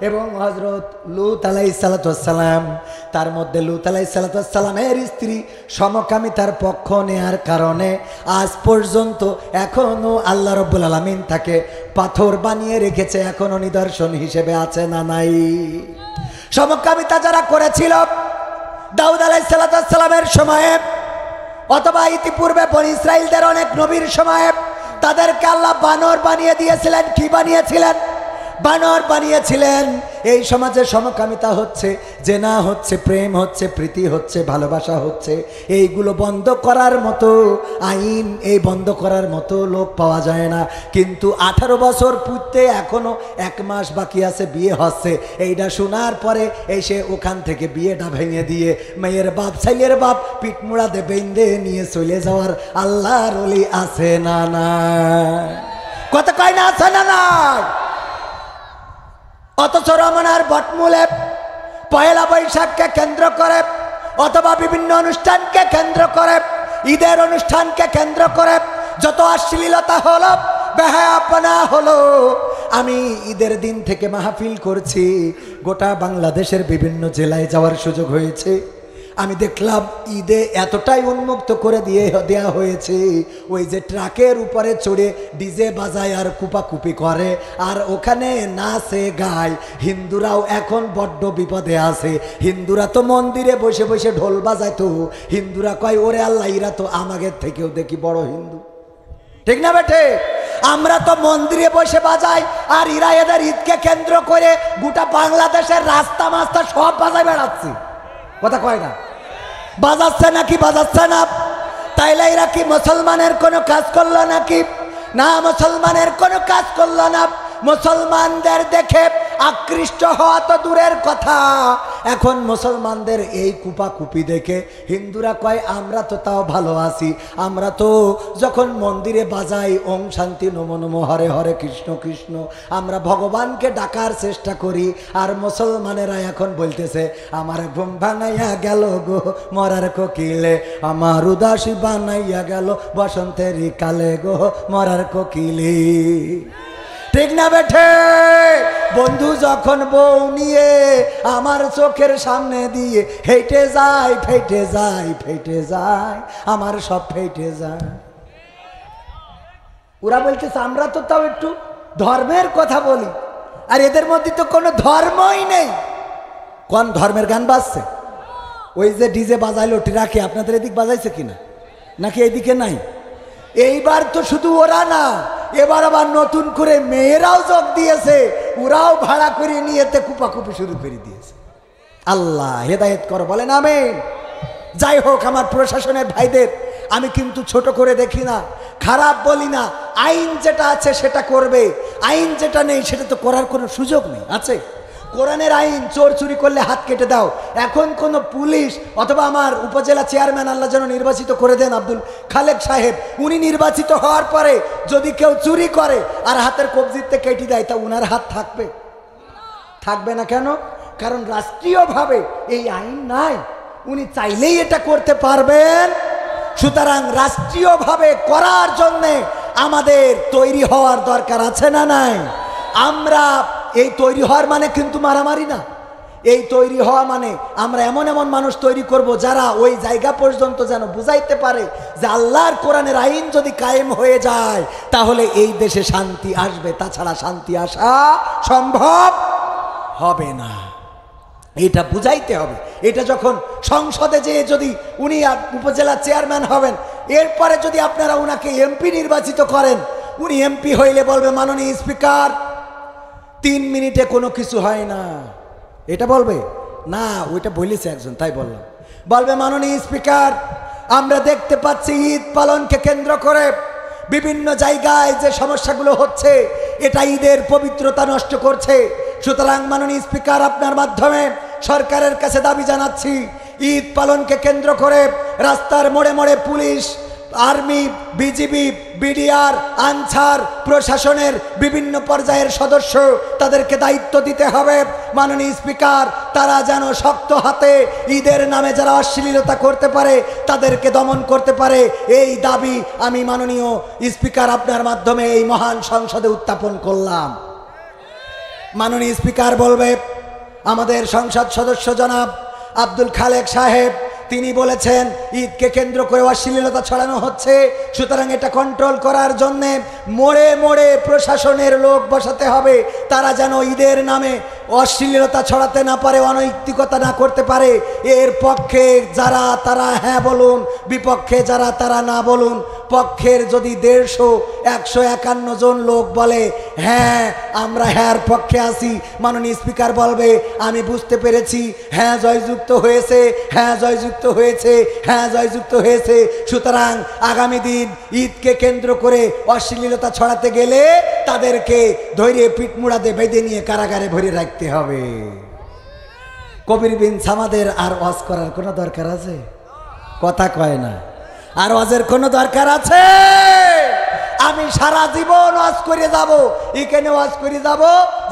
এবং হযরত লূত আলাইহিস সালাম, তার মধ্যে লূত আলাইহিস সালামের স্ত্রী সমকামিতার পক্ষ নেয়ার কারণে আজ পর্যন্ত এখনো আল্লাহ রাব্বুল আলামিন তাকে পাথর বানিয়ে রেখেছে, এখনো নিদর্শন হিসেবে আছে না নাই? সমকামিতা যারা করেছিল দাউদ আলাইহিস সালামের সময়ে অথবা ইতিপূর্বে বনী ইসরাইলদের অনেক নবীর সময়ে তাদেরকে আল্লাহ বানর বানিয়ে দিয়েছিলেন। কি বানিয়েছিলেন? বানর বানিয়েছিলেন। এই সমাজে সমকামিতা হচ্ছে, জেনা হচ্ছে, প্রেম হচ্ছে, প্রীতি হচ্ছে, ভালোবাসা হচ্ছে। এইগুলো বন্ধ করার মতো আইন, এই বন্ধ করার মতো লোক পাওয়া যায় না। কিন্তু 18 বছর পুঁততে এখনো 1 মাস বাকি আছে, বিয়ে হচ্ছে। এইটা শোনার পরে এসে ওখান থেকে বিয়েটা ভেঙে দিয়ে মেয়ের বাপ ছেলের বাপ পিঠমুড়াতে বেঁধে নিয়ে চলে যাওয়ার আল্লাহর ওলি আছে না না? কত কয় না আছে না না? অথচ রমনার বটমূলে পয়লা বৈশাখকে কেন্দ্র করে অথবা বিভিন্ন অনুষ্ঠানকে কেন্দ্র করে, ঈদের অনুষ্ঠানকে কেন্দ্র করে যত অশ্লীলতা হলো, বেহায়াপনা হলো। আমি ঈদের দিন থেকে মাহফিল করছি, গোটা বাংলাদেশের বিভিন্ন জেলায় যাওয়ার সুযোগ হয়েছে। আমি দেখলাম ঈদে এতটাই উন্মুক্ত করে দেয়া হয়েছে, ওই যে ট্রাকের উপরে চড়ে ডিজে বাজায় আর কুপাকুপি করে আর ওখানে নাচে গায়। হিন্দুরাও এখন বড্ড বিপদে আছে। হিন্দুরা তো মন্দিরে বসে বসে ঢোল বাজায়, তো হিন্দুরা কয় ওরে আল্লাহ, এরা তো আমাদের থেকেও দেখি বড় হিন্দু। ঠিক না বেঠে? আমরা তো মন্দিরে বসে বাজাই আর এরা এদের ঈদকে কেন্দ্র করে গোটা বাংলাদেশের রাস্তা মাস্তা সব বাজায় বেড়াচ্ছি। কথা কয় না? বাজাচ্ছে নাকি? বাজাচ্ছে না। তাইলে এরা কি মুসলমানের কোনো কাজ করলো নাকি? না, মুসলমানের কোনো কাজ করলো না। মুসলমানদের দেখে আকৃষ্ট হওয়া তো দূরের কথা, এখন মুসলমানদের এই কুপাকুপি দেখে হিন্দুরা কয় আমরা তো তাও ভালো আছি। আমরা তো যখন মন্দিরে বাজাই ওং শান্তি নমো নমো হরে হরে কৃষ্ণ কৃষ্ণ, আমরা ভগবানকে ডাকার চেষ্টা করি। আর মুসলমানেরা এখন বলতেছে আমার ঘুম ভাঙাইয়া গেল গো মরার কোকিলে, আমার উদাসী বানাইয়া গেল বসন্তের কালে গো মরার কোকিলে। ঠিক না বেঠে? বন্ধু যখন বউ নিয়ে আমার চোখের সামনে দিয়ে হেঁটে যায়, ফেটে যায়, ফেটে যায়, আমার সব ফেটে যায়। ওরা বলতেছে আমরা তো তাও একটু ধর্মের কথা বলি, আর এদের মধ্যে তো কোনো ধর্মই নেই। কোন ধর্মের গান বাজছে? ওই যে ডিজে বাজাইলো ট্রাকে, আপনাদের এদিক বাজাইছে কিনা? নাকি এইদিকে নাই? এইবার তো শুধু ওরা না, এবার আবার নতুন করে মেয়েরাও যোগ দিয়েছে, ওরাও ভাড়া করে নিয়েতে কুপাকুপি শুরু করে দিয়েছে। আল্লাহ হেদায়েত করো, বলেন আমিন। যাই হোক, আমার প্রশাসনের ভাইদের আমি কিন্তু ছোট করে দেখি না, খারাপ বলি না। আইন যেটা আছে সেটা করবে, আইন যেটা নেই সেটা তো করার কোনো সুযোগ নেই। আছে কোরআনের আইন, চোর চুরি করলে হাত কেটে দাও। এখন কোন পুলিশ অথবা আমার উপজেলা চেয়ারম্যান আল্লাহ যেন নির্বাচিত করে দেন আব্দুল খালেক সাহেব, উনি নির্বাচিত হওয়ার পরে যদি কেউ চুরি করে আর হাতের কবজিতে কেটে দেয়, তা উনার হাত থাকবে? থাকবে না। কেন? কারণ রাষ্ট্রীয়ভাবে এই আইন নাই, উনি চাইলেই এটা করতে পারবেন। সুতরাং রাষ্ট্রীয়ভাবে করার জন্যে আমাদের তৈরি হওয়ার দরকার আছে না নাই? আমরা এই তৈরি হওয়ার মানে কিন্তু মারামারি না। এই তৈরি হওয়া মানে আমরা এমন এমন মানুষ তৈরি করব যারা ওই জায়গা পর্যন্ত যেন বুঝাইতে পারে যে আল্লাহর কোরআনের আইন যদি কায়েম হয়ে যায় তাহলে এই দেশে শান্তি আসবে, তাছাড়া শান্তি আসা সম্ভব হবে না। এটা বুঝাইতে হবে। এটা যখন সংসদে যেয়ে যদি উনি উপজেলা চেয়ারম্যান হবেন, এরপরে যদি আপনারা উনাকে এমপি নির্বাচিত করেন, উনি এমপি হইলে বলবে মাননীয় স্পিকার 3 মিনিটে কোনো কিছু হয় না। এটা বলবে না, ওইটা বলেছে একজন তাই বললাম। বলবে মাননীয় স্পিকার, আমরা দেখতে পাচ্ছি ঈদ পালনকে কেন্দ্র করে বিভিন্ন জায়গায় যে সমস্যাগুলো হচ্ছে এটা ঈদের পবিত্রতা নষ্ট করছে। সুতরাং মাননীয় স্পিকার, আপনার মাধ্যমে সরকারের কাছে দাবি জানাচ্ছি, ঈদ পালনকে কেন্দ্র করে রাস্তার মোড়ে মোড়ে police, army, BGB, BDR, answer, প্রশাসনের বিভিন্ন পর্যায়ের সদস্য, তাদেরকে দায়িত্ব দিতে হবে মাননীয় স্পিকার, তারা যেন শক্ত হাতে ঈদের নামে যারা অশ্লীলতা করতে পারে তাদেরকে দমন করতে পারে। এই দাবি আমি মাননীয় স্পিকার আপনার মাধ্যমে এই মহান সংসদে উত্থাপন করলাম। মাননীয় স্পিকার বলবে, আমাদের সংসদ সদস্য জনাব আব্দুল খালেক সাহেব তিনি বলেছেন ঈদকে কেন্দ্র করে অশ্লীলতা ছড়ানো হচ্ছে, সুতরাং এটা কন্ট্রোল করার জন্যে মোড়ে মোড়ে প্রশাসনের লোক বসাতে হবে, তারা যেন ঈদের নামে অশ্লীলতা ছড়াতে না পারে, অনৈতিকতা না করতে পারে। এর পক্ষে যারা তারা হ্যাঁ বলুন, বিপক্ষে যারা তারা না বলুন। পক্ষের যদি 151 জন লোক বলে হ্যাঁ আমরা হ্যাঁর পক্ষে আছি, মাননীয় স্পিকার বলবে আমি বুঝতে পেরেছি, হ্যাঁ জয়যুক্ত হয়েছে, হ্যাঁ জয়যুক্ত হয়েছে, হ্যাঁ জয়যুক্ত হয়েছে। সুতরাং আগামী দিন ঈদকে কেন্দ্র করে অশ্লীলতা ছড়াতে গেলে তাদেরকে ধৈর্য পিঠমুড়াতে বেঁধে নিয়ে কারাগারে ভরে রাখতে হবে। কবির বিন সামাদের আর ওয়াজ করার কোনো দরকার আছে? কথা কয় না। আর ওয়াজের কোনো দরকার আছে? আমি সারা জীবন ওয়াজ করে যাব, এখানে ওয়াজ করে যাব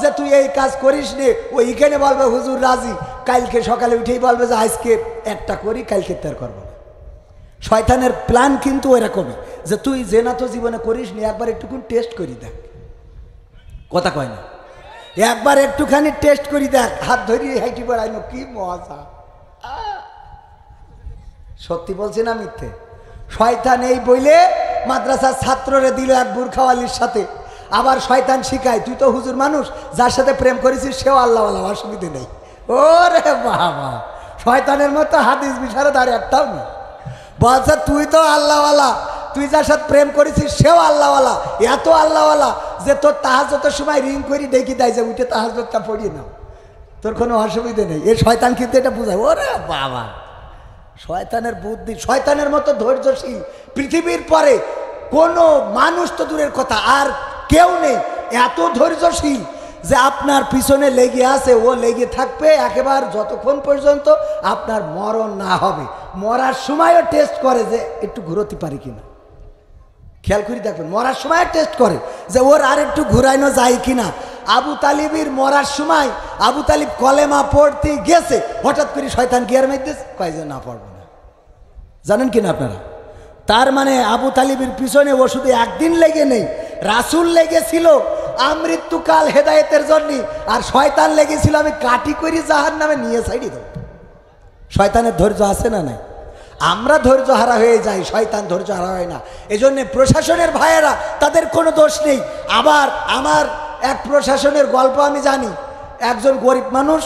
যে তুই এই কাজ করিস নে, ওই এখানে বলবে হুজুর রাজি, কালকে সকালে উঠেই বলবে যে আজকে একটা করি, কালকে তার করবো না। শয়তানের প্ল্যান কিন্তু এরকমই যে তুই যে না তো জীবনে করিস নি, একবার একটুখানি টেস্ট করি দেখ। কথা কয় না? একবার একটুখানি টেস্ট করি দেখ, হাত ধরিয়ে হাইটি বেড়াইনো কি মজা। সত্যি বলছি না মিথ্যে? শয়তান এই বইলে মাদ্রাসার ছাত্ররে দিল এক বুরখাওয়ালির সাথে, আবার শয়তান শিখায় তুই তো হুজুর মানুষ, যার সাথে প্রেম করেছিস সেও আল্লাহওয়ালা, অসুবিধে নেই। ওরে বাবা, শয়তানের মতো হাদিস বিশারদ আর একটাও নেই। বলছে তুই তো আল্লাহওয়ালা, তুই যার সাথে প্রেম করেছিস সেও আল্লাহওয়ালা, এত আল্লাহওয়ালা যে তোর তাহাজ্জুদের সময় রিং করি দেখি দেয় যে উঠে তাহাজ্জুদটা পড়িয়ে নাও, তোর কোনো অসুবিধে নেই। এই শয়তান কিন্তু এটা বোঝায়। ওরে বাবা, শয়তানের বুদ্ধি, শয়তানের মতো ধৈর্যশীল পৃথিবীর পরে কোনো মানুষ তো দূরের কথা আর কেউ নেই এত ধৈর্যশীল যে আপনার পিছনে লেগে আছে, ও লেগে থাকবে একেবারে যতক্ষণ পর্যন্ত আপনার মরণ না হবে। মরার সময়ও টেস্ট করে যে একটু ঘুরোতে পারি কিনা, খেয়াল করে দেখবেন। মরার সময় টেস্ট করে যে ওর আর একটু ঘুরাইনো যায় কিনা। আবু তালিবের মরার সময় আবু তালিব কলেমা পড়তে গেছে, হঠাৎ করে শয়তান গিয়ার মারতেছে, কয় যে না পড়বো না। জানেন কিনা আপনারা? তার মানে আবু তালিবের পিছনে ও শুধু একদিন লেগে নেই, রাসূল লেগেছিল আমৃত্যুকাল হেদায়েতের জন্য, আর শয়তান লেগেছিল আমি কাটি করি জাহান্নামে নিয়ে সাইডে দেব। শয়তানের ধৈর্য আছে না নাই? আমরা ধৈর্য হারা হয়ে যাই, শয়তান ধৈর্য হারা হয় না। এজন্য প্রশাসনের ভাইয়েরা তাদের কোনো দোষ নেই। আবার আমার এক প্রশাসনের গল্প আমি জানি। একজন গরিব মানুষ,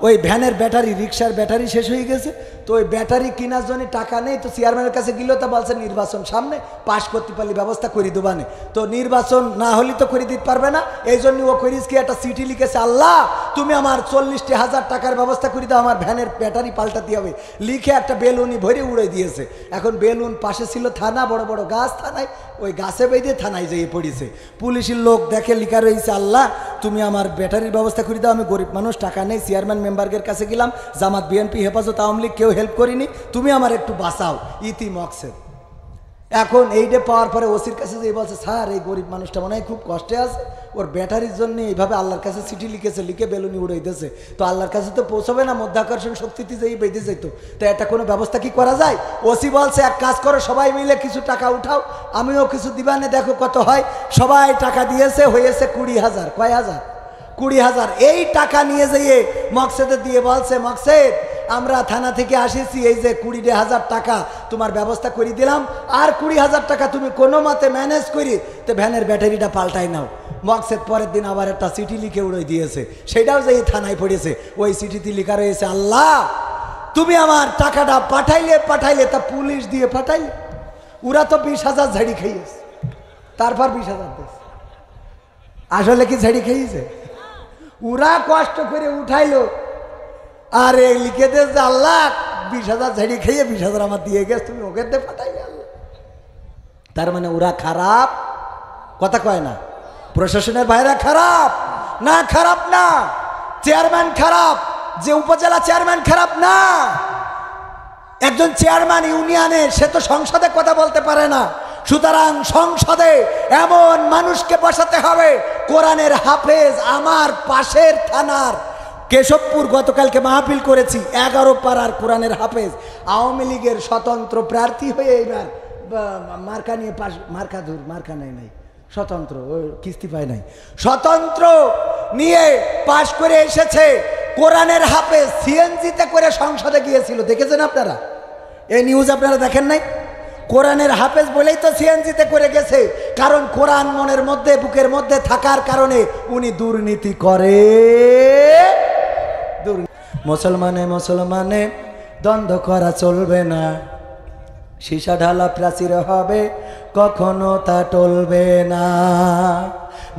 ওই ভ্যানের ব্যাটারি, রিক্সার ব্যাটারি শেষ হয়ে গেছে, তো ওই ব্যাটারি কেনার জন্য টাকা নেই, তো চেয়ারম্যানের কাছে গেল, তো বলছে নির্বাচন সামনে, পাশ করতে পারলে ব্যবস্থা করে দেবানে। তো নির্বাচন না হলে তো করে দিতে পারবে না, এই জন্য ও করিস কি একটা চিঠি লিখেছে, আল্লাহ তুমি আমার 40,000 টাকার ব্যবস্থা করে দাও, আমার ভ্যানের ব্যাটারি পাল্টাতে হবে। লিখে একটা বেলুনি ভরে উড়ে দিয়েছে। এখন বেলুন পাশে ছিল থানা, বড় বড় গাছ থানায়, ওই গাছে বেঁধে থানায় যেয়ে পড়েছে। পুলিশের লোক দেখে লিখা রয়েছে, আল্লাহ তুমি আমার ব্যাটারির ব্যবস্থা করে দাও, আমি গরিব মানুষ, টাকা নেই, চেয়ারম্যান মেম্বারের কাছে গেলাম, জামাত বিএনপি হেফাজত আওয়ামী লীগ কেউ হেল্প করিনি, তুমি আমার একটু বাঁচাও, ইতি মকসেদ। এখন এইটা পাওয়ার পরে ওসির কাছে যে বলছে, স্যার এই গরিব মানুষটা মনে হয় খুব কষ্টে আছে, ওর ব্যাটারির জন্য এইভাবে আল্লাহর কাছে চিঠি লিখেছে, লিখে বেলুনি উড়াই দিয়েছে, তো আল্লাহর কাছে তো পৌঁছবে না, মধ্যাকর্ষণ শক্তিতে যেই বেঁধে যেত, তো এটা কোনো ব্যবস্থা কি করা যায়? ওসি বলছে এক কাজ করো, সবাই মিলে কিছু টাকা উঠাও, আমিও কিছু দিবানে, দেখো কত হয়। সবাই টাকা দিয়েছে, হয়েছে 20,000। কয় হাজার? 20,000। এই টাকা নিয়ে যেয়ে মকসেদে দিয়ে বলছে, মকসেদ আমরা থানা থেকে আসিছি, এই যে 20,000 টাকা তোমার ব্যবস্থা করে দিলাম, আর 20,000 টাকা তুমি কোনো মতে ম্যানেজ করি তো ভ্যানের ব্যাটারিটা পাল্টাই নাও। মকসেদ পরের দিন আবার একটা চিঠি লিখে উড়ে দিয়েছে, সেটাও যে থানায় পড়েছে। ওই চিঠিতে লেখা রয়েছে, আল্লাহ তুমি আমার টাকাটা পাঠাইলে তা পুলিশ দিয়ে পাঠাইলে, ওরা তো 20,000 ঝাড়ি খাইয়েছে, তারপর 20,000 দিয়েছে। আসলে কি ঝাড়ি খাইয়েছে? ওরা কষ্ট করে উঠাইলো, আর লিখে দিয়েছে আল্লাহ 20,000 ঝাড়ি খাইয়ে 20,000 আমার দিয়ে গেছে, তুমি ওকে দিয়ে পাঠাইলে আল্লাহ। তার মানে ওরা খারাপ? কথা কয় না? প্রশাসনের ভাইরা খারাপ না? খারাপ না। চেয়ারম্যান খারাপ, যে উপজেলা চেয়ারম্যান খারাপ না। একজন চেয়ারম্যান ইউনিয়নের, সে তো সংসদে কথা বলতে পারে না, সুতরাং সংসদে এমন মানুষকে বসাতে হবে কোরআনের হাফেজ। আমার পাশের থানার কেশবপুর গতকালকে মাহফিল করেছি, 11 পাড়ার কোরআনের হাফেজ, আওয়ামী লীগের স্বতন্ত্র প্রার্থী হয়ে এবার মার্কা নিয়ে মার্কা নাই, স্বতন্ত্র কিস্তি পায় নাই, স্বতন্ত্র নিয়ে পাশ করে এসেছে, কোরআনের হাফেজ সিএনজিতে করে সংসদে গিয়েছিল, দেখেছেন আপনারা? এই নিউজ আপনারা দেখেন নাই? কোরআনের হাফেজ বলেই তো সিএনজিতে করে গেছে, কারণ কোরআন মনের মধ্যে বুকের মধ্যে থাকার কারণে উনি দুর্নীতি করে। মুসলমানে দ্বন্দ্ব করা চলবে না, সীসা ঢালা প্রাচীর হবে কখনো তা টলবে না।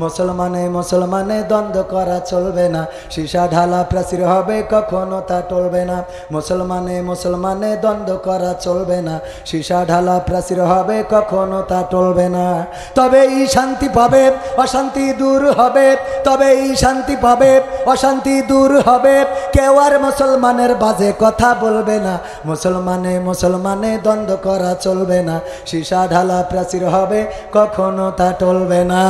মুসলমানে দ্বন্দ্ব করা চলবে না, সীসা ঢালা প্রাচীর হবে কখনো তা টলবে না। মুসলমানে দ্বন্দ্ব করা চলবে না, সীসা ঢালা প্রাচীর হবে কখনো তা টলবে না। তবেই শান্তি পাবে, অশান্তি দূর হবে, তবেই শান্তি পাবে, অশান্তি দূর হবে। কেউ আর মুসলমানের বাজে কথা বলবে না, মুসলমানে দ্বন্দ্ব করা চলবে না, সীসা ঢালা প্রাচীর হবে কখনো তা টলবে না।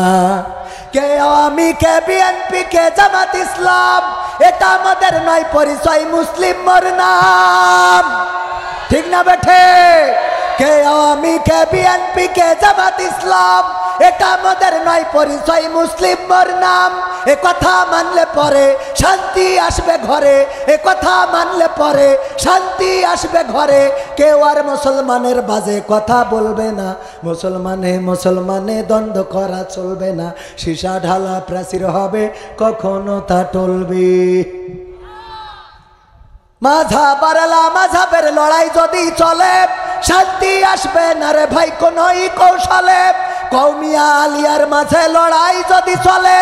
কে আওয়ামী, কে বিএনপি, কে জামাত ইসলাম, এটা আমাদের নয় পরিচয়, মুসলিম মোর নাম, ঠিক না বেঠে? কে আওয়ামী, কে বিএনপি, কে জামাত ইসলাম, এটা আমাদের নয় পরিচয়, মুসলিম মোর নাম। এ কথা মানলে পরে শান্তি আসবে ঘরে, এ কথা মানলে পরে শান্তি আসবে ঘরে। কেউ আর মুসলমানের বাজে কথা বলবে না, মুসলমানে দ্বন্দ্ব করা চলবে না, সীসা ঢালা প্রাচীর হবে কখনো তা টলবে। মাঝহাব আর মাঝহাবের লড়াই যদি চলে, শান্তি আসবে না রে ভাই কোনই কৌশলে। কওমিয়া আলিয়ার মাঝে লড়াই যদি চলে,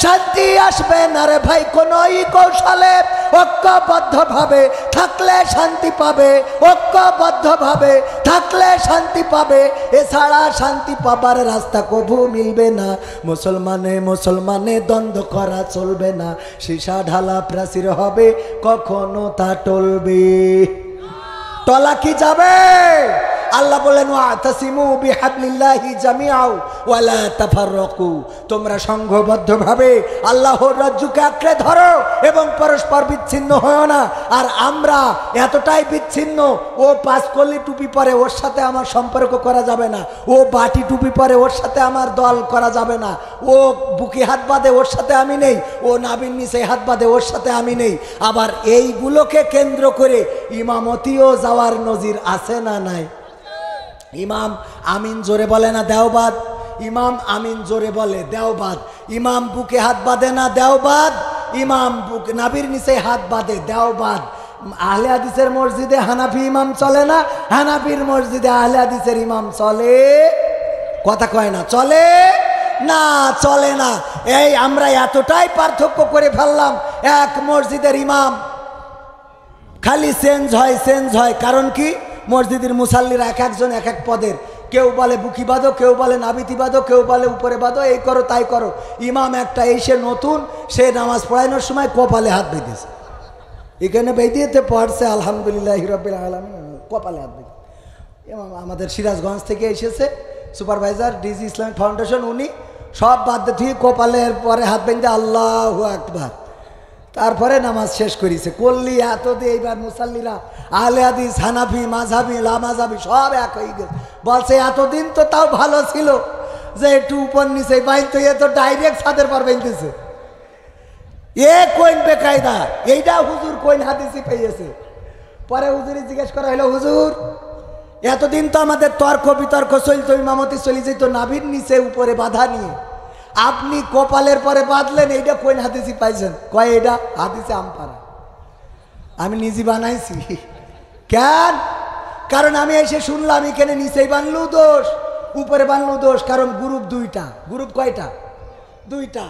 শান্তি আসবে না রে ভাই কোনই কৌশলে। ঐক্যবদ্ধভাবে থাকলে শান্তি পাবে, ঐক্যবদ্ধভাবে থাকলে শান্তি পাবে, এছাড়া শান্তি পাবার রাস্তা কভু মিলবে না। মুসলমানে দ্বন্দ্ব করা চলবে না, সীসা ঢালা প্রাচীর হবে কখনো তা টলবে। টলা কি যাবে? আল্লাহ বলেন ওয়াতাসিমু বিহাবলিল্লাহি জামিআও ওয়া লা তাফাররাকু, তোমরা সংঘবদ্ধভাবে আল্লাহর রজ্জুকে আঁকড়ে ধরো এবং পরস্পর বিচ্ছিন্ন হও না। আর আমরা এতটাই বিচ্ছিন্ন, ও পাঁচকলি টুপি পরে ওর সাথে আমার সম্পর্ক করা যাবে না, ও বাটি টুপি পরে ওর সাথে আমার দল করা যাবে না, ও বুকে হাত বাঁধে ওর সাথে আমি নেই, ও নাভির নিচে হাত বাঁধে ওর সাথে আমি নেই। আবার এইগুলোকে কেন্দ্র করে ইমামতিও যাওয়ার নজির আছে না নাই? ইমাম আমিন জোরে বলে না দেওবাদ, ইমাম আমিন জোরে বলে দেওবাদ। ইমাম বুকে হাত বাঁধে না দেওবাদ, ইমাম বুকে নাভির নিচে হাত বাঁধে দেওবাদ। আহলে হাদিসের মসজিদে হানাফি ইমাম চলে না, হানাফির মসজিদে আহলে হাদিসের ইমাম চলে? কথা কয় না, চলে না? চলে না। এই আমরা এতটাই পার্থক্য করে ফেললাম, এক মসজিদের ইমাম খালি চেঞ্জ হয়। কারণ কি? মসজিদের মুসাল্লিরা এক একজন এক এক পদের, কেউ বলে বুকি বাঁধো, কেউ বলে নাবিতি বাঁধো, কেউ বলে উপরে বাঁধো, এই করো তাই করো। ইমাম একটা, এই সে নতুন, সে নামাজ পড়ানোর সময় কপালে হাত বেঁধেছে, এখানে বেঁধিয়েতে পড়ছে আলহামদুলিল্লাহ রাব্বিল আলামিন, কপালে হাত বেঁধে। ইমাম আমাদের সিরাজগঞ্জ থেকে এসেছে, সুপারভাইজার ডিজি ইসলামিক ফাউন্ডেশন, উনি সব বাদ দিয়ে কপালের পরে হাত বেঁধে আল্লাহু আকবার, তারপরে নামাজ শেষ করেছে। করলি এত দিয়ে এইবার মুসাল্লিরা আহলে হাদিস, হানাফি, মাযহাবি, লামাযহাবি সব এক হয়ে গেছে। বলছে এতদিন তো তাও ভালো ছিল যে একটু উপর নিচে বাইনতে, এ তো ডাইরেক্ট ছাদের পর বাইনতেছে। এ কোন বেকায়দা, এইটা হুজুর কোন হাদিসে পেয়েছে? পরে হুজুরি জিজ্ঞেস করা হলো, হুজুর এতদিন তো আমাদের তর্ক বিতর্ক চলতো, ইমামতি চলে যেত নাভির নিচে উপরে বাধা নিয়ে, আপনি কপালের পরে বাঁধলেন, এইটা কোন হাদিসে পাইছেন? কয় এটা হাদিসে আমপারা, আমি নিজে বানাইছি। কেন? কারণ আমি এসে শুনলাম এখানে নিচেই বানলেও দোষ, উপরে বানলেও দোষ, কারণ গ্রুপ দুইটা। গ্রুপ কয়টা? দুইটা,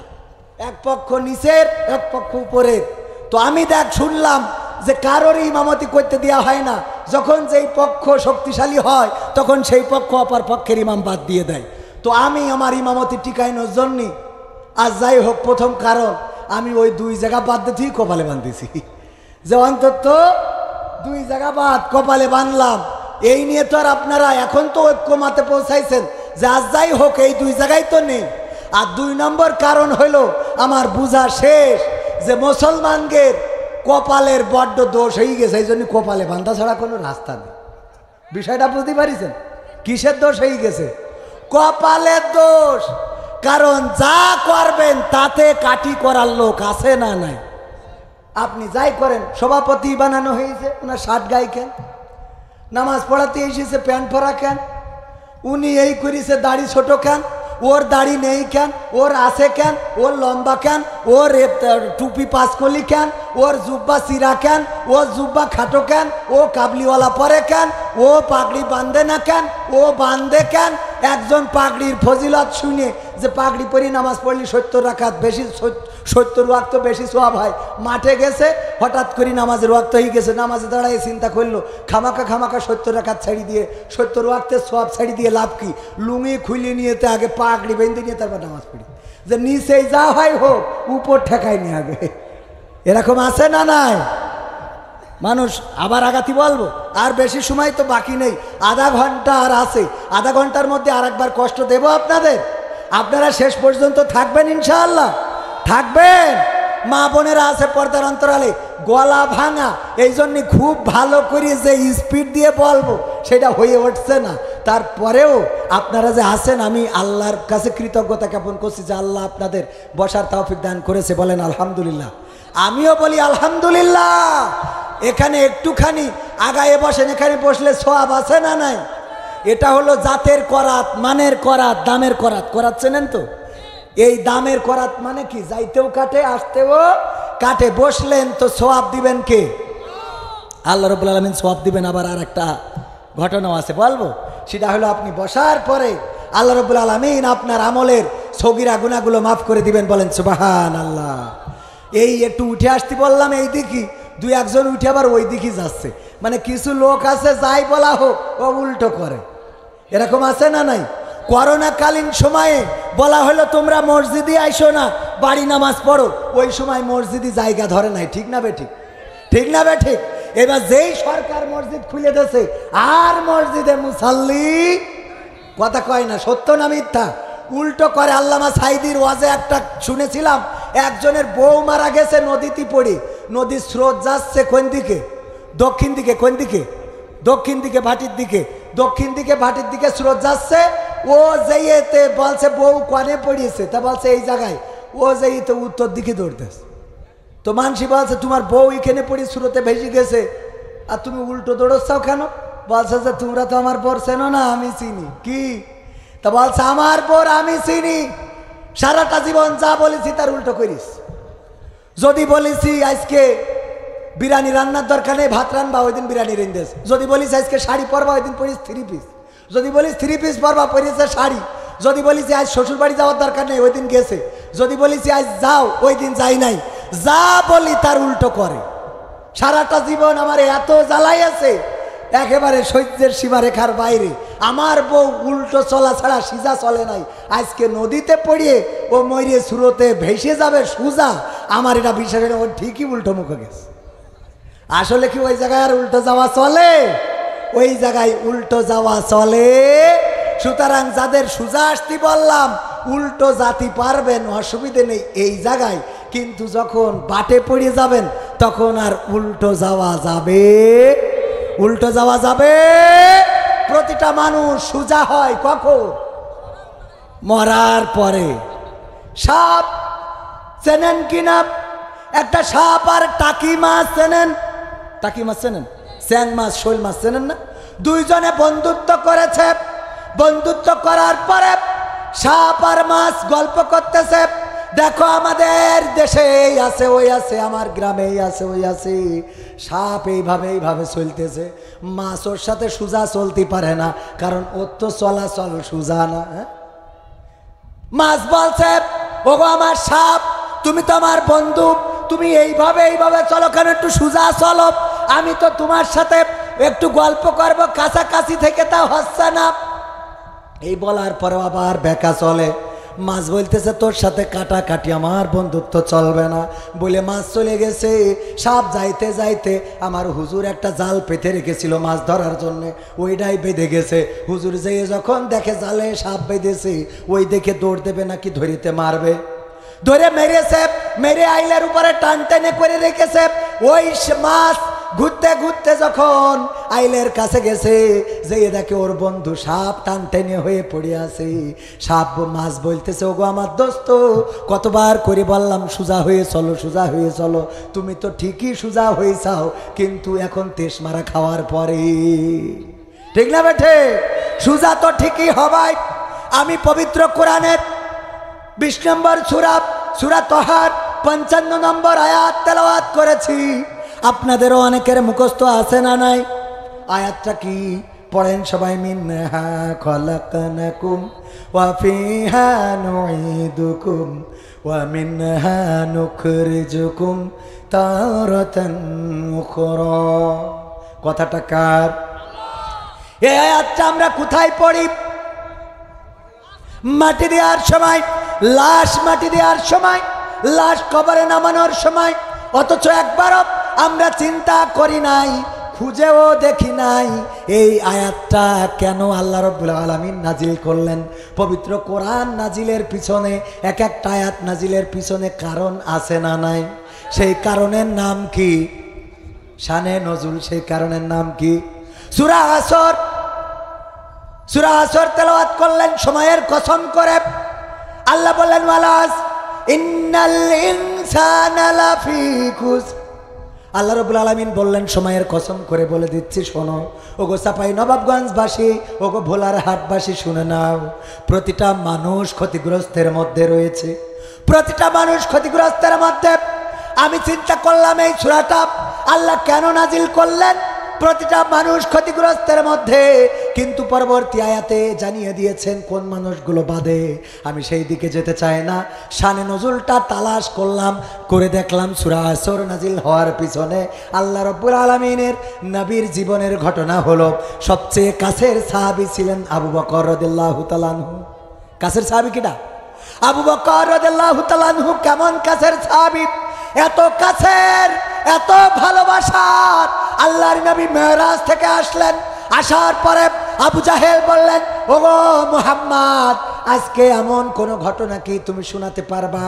এক পক্ষ নিচের, এক পক্ষ উপরের। তো আমি দেখ শুনলাম যে কারোরই ইমামতি করতে দেওয়া হয় না, যখন যেই পক্ষ শক্তিশালী হয় তখন সেই পক্ষ অপর পক্ষের ইমাম বাদ দিয়ে দেয়। তো আমি আমার ইমামতি টিকাইনোর জন্য, আর যাই হোক, প্রথম কারণ আমি ওই দুই জায়গা বাদ দিতেই কপালে বাঁধতেছি, যে অন্তত দুই জায়গা বাদ কপালে বাঁধলাম। এই নিয়ে তো আর আপনারা এখন তো ঐক্যমাতে পৌঁছাইছেন যে আজ যাই হোক এই দুই জায়গায় তো নেই। আর দুই নম্বর কারণ হলো আমার বুঝা শেষ যে মুসলমানদের কপালের বড্ড দোষ হয়ে গেছে, এই জন্য কপালে বাঁধা ছাড়া কোনো রাস্তা নেই। বিষয়টা বুঝতে পারিছেন? কিসের দোষ হয়ে গেছে? কপালের দোষ। কারণ যা করবেন তাতে কাটি করার লোক আছে না নাই? আপনি যাই করেন, সভাপতি বানানো হয়েছে, ওনার শার্ট গায়ে কেন? নামাজ পড়াতে এসেছে প্যান্ট পরা কেন? উনি এই করেছে দাড়ি ছোট কেন? ওর দাড়ি নেই কেন? ওর আছে কেন? ওর লম্বা কেন? ওর টুপি পাঁচকলি কেন? ওর জুব্বা চিরা কেন? ওর জুব্বা খাটো কেন? ও কাবলিওয়ালা পরে কেন? ও পাগড়ি বাঁধে না কেন? ও বাঁধে কেন? একজন পাগড়ির ফজিলত শুনে যে পাগড়ি পরি নামাজ পড়লি 70 রাকাত বেশি, 70 ওয়াক্ত বেশি সওয়াব হয়, মাঠে গেছে হঠাৎ করে নামাজের ওয়াক্ত হয়ে গেছে, নামাজে দাঁড়ায় চিন্তা করলো খামাকা 70 রাকাত ছাড়ি দিয়ে 70 ওয়াক্তের সওয়াব ছাড়ি দিয়ে লাভ কি? লুঙ্গি খুলে নিয়েতে আগে পাগড়ি বেঁধে নিয়ে তারপর নামাজ পড়ি, যে নিচেই যা হয় হোক উপর ঠেকায় নি আগে। এরকম আছে না নাই? মানুষ আবার আগাতি বলবো, আর বেশি সময় তো বাকি নেই, আধা ঘন্টা আর আছে। আধা ঘন্টার মধ্যে আর একবার কষ্ট দেব আপনাদের। আপনারা শেষ পর্যন্ত থাকবেন ইনশাআল্লাহ? থাকবেন? মা বোনেরা আছে পর্দার অন্তরালে, গলা ভাঙা, এই জন্য খুব ভালো করে যে স্পিড দিয়ে বলবো সেটা হয়ে উঠছে না। তারপরেও আপনারা যে আছেন, আমি আল্লাহর কাছে কৃতজ্ঞতা জ্ঞাপন করছি যে আল্লাহ আপনাদের বসার তৌফিক দান করেছে। বলেন আলহামদুলিল্লাহ। আমিও বলি আলহামদুলিল্লাহ। এখানে একটুখানি আগায়ে বসেন, এখানে বসলে সওয়াব আছে না নাই? এটা হলো জাতের করাত, মানের করাত, দামের করাত। করাত চেনেন তো? এই দামের করাত মানে কি? যাইতেও কাটে, আসতেও কাটে। বসলেন তো সওয়াব দিবেন কে? আল্লাহ রাব্বুল আলামিন সওয়াব দিবেন। আবার আর একটা ঘটনাও আছে বলবো, সেটা হলো আপনি বসার পরে আল্লাহ রাব্বুল আলামিন আপনার আমলের সগীরা গুনাহগুলো মাফ করে দিবেন। বলেন সুবহানাল্লাহ। এই একটু উঠে আসতে বললাম এই দিকে, দুই একজন উঠে আবার ওই দিকে যাচ্ছে। মানে কিছু লোক আছে যাই বলা হোক ও উল্টো করে, এরকম আছে না নাই? করোনাকালীন সময়ে বলা হলো তোমরা মসজিদে আইসো না, বাড়ি নামাজ পড়ো, ওই সময় মসজিদে জায়গা ধরে নাই। ঠিক না বে ঠিক? ঠিক না বে ঠিক? এবার যেই সরকার মসজিদ খুলে দিয়েছে আর মসজিদে মুসাল্লি কথা কয় না, সত্য না মিথ্যা? উল্টো করে। আল্লামা সাইদির ওয়াজে একটা শুনেছিলাম, একজনের বউ মারা গেছে নদীতে পড়ে, নদীর স্রোত যাচ্ছে কোন দিকে? দক্ষিণ দিকে। কোন দিকে? দক্ষিণ দিকে, ভাটির দিকে। দক্ষিণ দিকে ভাটির দিকে স্রোত যাচ্ছে। ও যেইতে বলছে বউ কনে পড়িয়েছে, তা বলছে এই জায়গায়। ও যেইতে উত্তর দিকে দৌড়তেছে। তো মানসি বলছে তোমার বউ এখানে পড়ি স্রোতে ভেসে গেছে, আর তুমি উল্টো দৌড়চ্ছাও কেন? বলছে যে তোমরা তো আমার বর চেনো না, আমি চিনি। কি? তা বলছে আমার বর আমি চিনি, সারাটা জীবন যা বলেছি তার উল্টো করিস। যদি বলেছি আজকে বিরিয়ানি রান্নার দরকার নেই, ভাত রান্না, ওই দিন বিরিয়ানি রেঁধেস। যদি বলিস আজকে শাড়ি পরবা, ওই দিন পরিস 3 পিস। যদি বলিস 3 পিস পরবা, পরিছে শাড়ি। যদি বলিস আজ শ্বশুর বাড়ি যাওয়ার দরকার নেই, ওই দিন গেছে। যদি বলিস আজ যাও, ওই দিন যাই নাই। যা বলি তার উল্টো করে। সারাটা জীবন আমার এত জ্বালাই আছে, একেবারে সহ্যের সীমারেখার বাইরে। আমার বউ উল্টো চলা ছাড়া সিজা চলে নাই। আজকে নদীতে পড়িয়ে ও মরিয়ে স্রোতে ভেসে যাবে সুজা, আমার এটা বিশ্বাস হয় না। ও ঠিকই উল্টো মুখে গেছে। আসলে কি ওই জায়গায় আর উল্টো যাওয়া চলে? ওই জায়গায় উল্টো যাওয়া চলে। সুতরাং যাদের সুজা আসতে বললাম উল্টো জাতি পারবেন, অসুবিধে নেই এই জায়গায়। কিন্তু যখন বাটে পড়ে যাবেন তখন আর উল্টো যাওয়া যাবে? উল্টো যাওয়া যাবে? প্রতিটা মানুষ সুজা হয় কখন? মরার পরে। সাপ চেনেন কিনা? একটা সাপ আর টাকি মাছ চেনেন? টাকি মাছ চেনেন? স্যাং মাছ, শোল মাছ চেনেন না? দুইজনে বন্ধুত্ব করেছে। বন্ধুত্ব করার পরে সাপ আর মাছ গল্প করতেছে, দেখো আমাদের দেশে এই আছে ওই আছে, আমার গ্রামে এই আছে ওই আছে। সাপ এইভাবে চলতেছে, মাছ ওর সাথে সোজা চলতে পারে না, কারণ ওর তো চলাচল সোজা না। মাছ বলছে ওগো আমার সাপ, তুমি তো আমার বন্ধু, তুমি এইভাবে চলো কেন? একটু সোজা চলো, আমি তো তোমার সাথে একটু গল্প করবো, কাছাকাছি থেকে তা হচ্ছে না। এই বলার পরে আবার বেকা চলে। মাছ বলতেছে তোর সাথে কাটাকাটি আমার বন্ধুত্ব চলবে না বলে মাছ চলে গেছে। সাপ যাইতে যাইতে আমার হুজুর একটা জাল পেতে রেখেছিল মাছ ধরার জন্য, ওইটাই বেঁধে গেছে। হুজুর যেয়ে যখন দেখে জালে সাপ বেঁধেছে, ওই দেখে দৌড় দেবে নাকি ধরিতে মারবে, ধরে মেরেছে। মেরে আইলের উপরে টান টেনে করে রেখেছে। ওই মাছ ঘুরতে ঘুরতে যখন আইলের কাছে গেছে, যে দেখে ওর বন্ধু সাপ টান টেনে হয়ে পড়ে আছে। সাপ মাছ বলতেছে, ওগো আমার দোস্ত, কতবার করে বললাম সোজা হয়ে চলো, সোজা হয়ে চলো, তুমি তো ঠিকই সোজা হয়ে যাও, কিন্তু এখন তেস মারা খাওয়ার পরে, ঠিক না বেঠে? সোজা তো ঠিকই হবাই। আমি পবিত্র কোরআনের 20 নম্বর সূরা তহার 55 নম্বর আয়াত তেলাওয়াত করেছি। আপনাদেরও অনেকের মুখস্থ আছে না নাই? আয়াতটা কি পড়েন সবাই। মিনহা খলাকনাকুম ওয়া ফিহা নুঈদুকুম ওয়া মিনহা নুখরিজুকুম তারাতান উখরা। কথাটা কার? এই আয়াতটা আমরা কোথায় পড়ি? মাটি দেওয়ার সময়, লাশ মাটি দেওয়ার সময়, লাশ কবরে নামানোর সময়। অথচ একবারও আমরা চিন্তা করি নাই, খুঁজেও দেখি নাই এই আয়াতটা কেন আল্লাহ রাব্বুল আলামিন নাজিল করলেন। পবিত্র কোরআন নাজিলের পিছনে, এক একটা আয়াত নাজিলের পিছনে কারণ আছে না নাই? সেই কারণের নাম কি? শানে নজুল। সেই কারণের নাম কি? সূরা আসর। সূরা আসর তেলাওয়াত করলেন সময়ের কসম করে। আল্লাহ বললেন, ওয়ালাস ইন্নাল ইনসানা লাফি খুসর। আল্লাহ রাব্বুল আলামিন বললেন সময়ের কসম করে বলে দিচ্ছি, শোনো। ওগো চাপাই নবাবগঞ্জবাসী, ওগো ভোলার হাটবাসী, শুনে নাও, প্রতিটা মানুষ ক্ষতিগ্রস্তের মধ্যে রয়েছে। প্রতিটা মানুষ ক্ষতিগ্রস্তের মধ্যে। আমি চিন্তা করলাম এই সূরাটা আল্লাহ কেন নাজিল করলেন? প্রতিটা মানুষ ক্ষতিগ্রস্তের মধ্যে, কিন্তু পরবর্তী আয়াতে জানিয়ে দিয়েছেন কোন মানুষগুলো বাদে। আমি সেই দিকে যেতে চাই না। শানে নজুলটা তালাশ করলাম, করে দেখলাম সূরা আসর নাজিল হওয়ার পিছনে আল্লাহ রাব্বুল আলামিনের নবীর জীবনের ঘটনা হলো। সবচেয়ে কাছের সাহাবী ছিলেন আবু বকর রাদিয়াল্লাহু তাআলা আনহু। কাছের সাহাবী কিটা? আবু বকর রাদিয়াল্লাহু তাআলা আনহু। কেমন কাছের সাহাবী? এত কাছের, এত ভালোবাসার। আল্লাহর নবী মেরাজ থেকে আসলেন। আসার পরে আবু জাহেল বললেন, ওগো মুহাম্মদ, আজকে এমন কোন ঘটনা কি তুমি শোনাতে পারবা?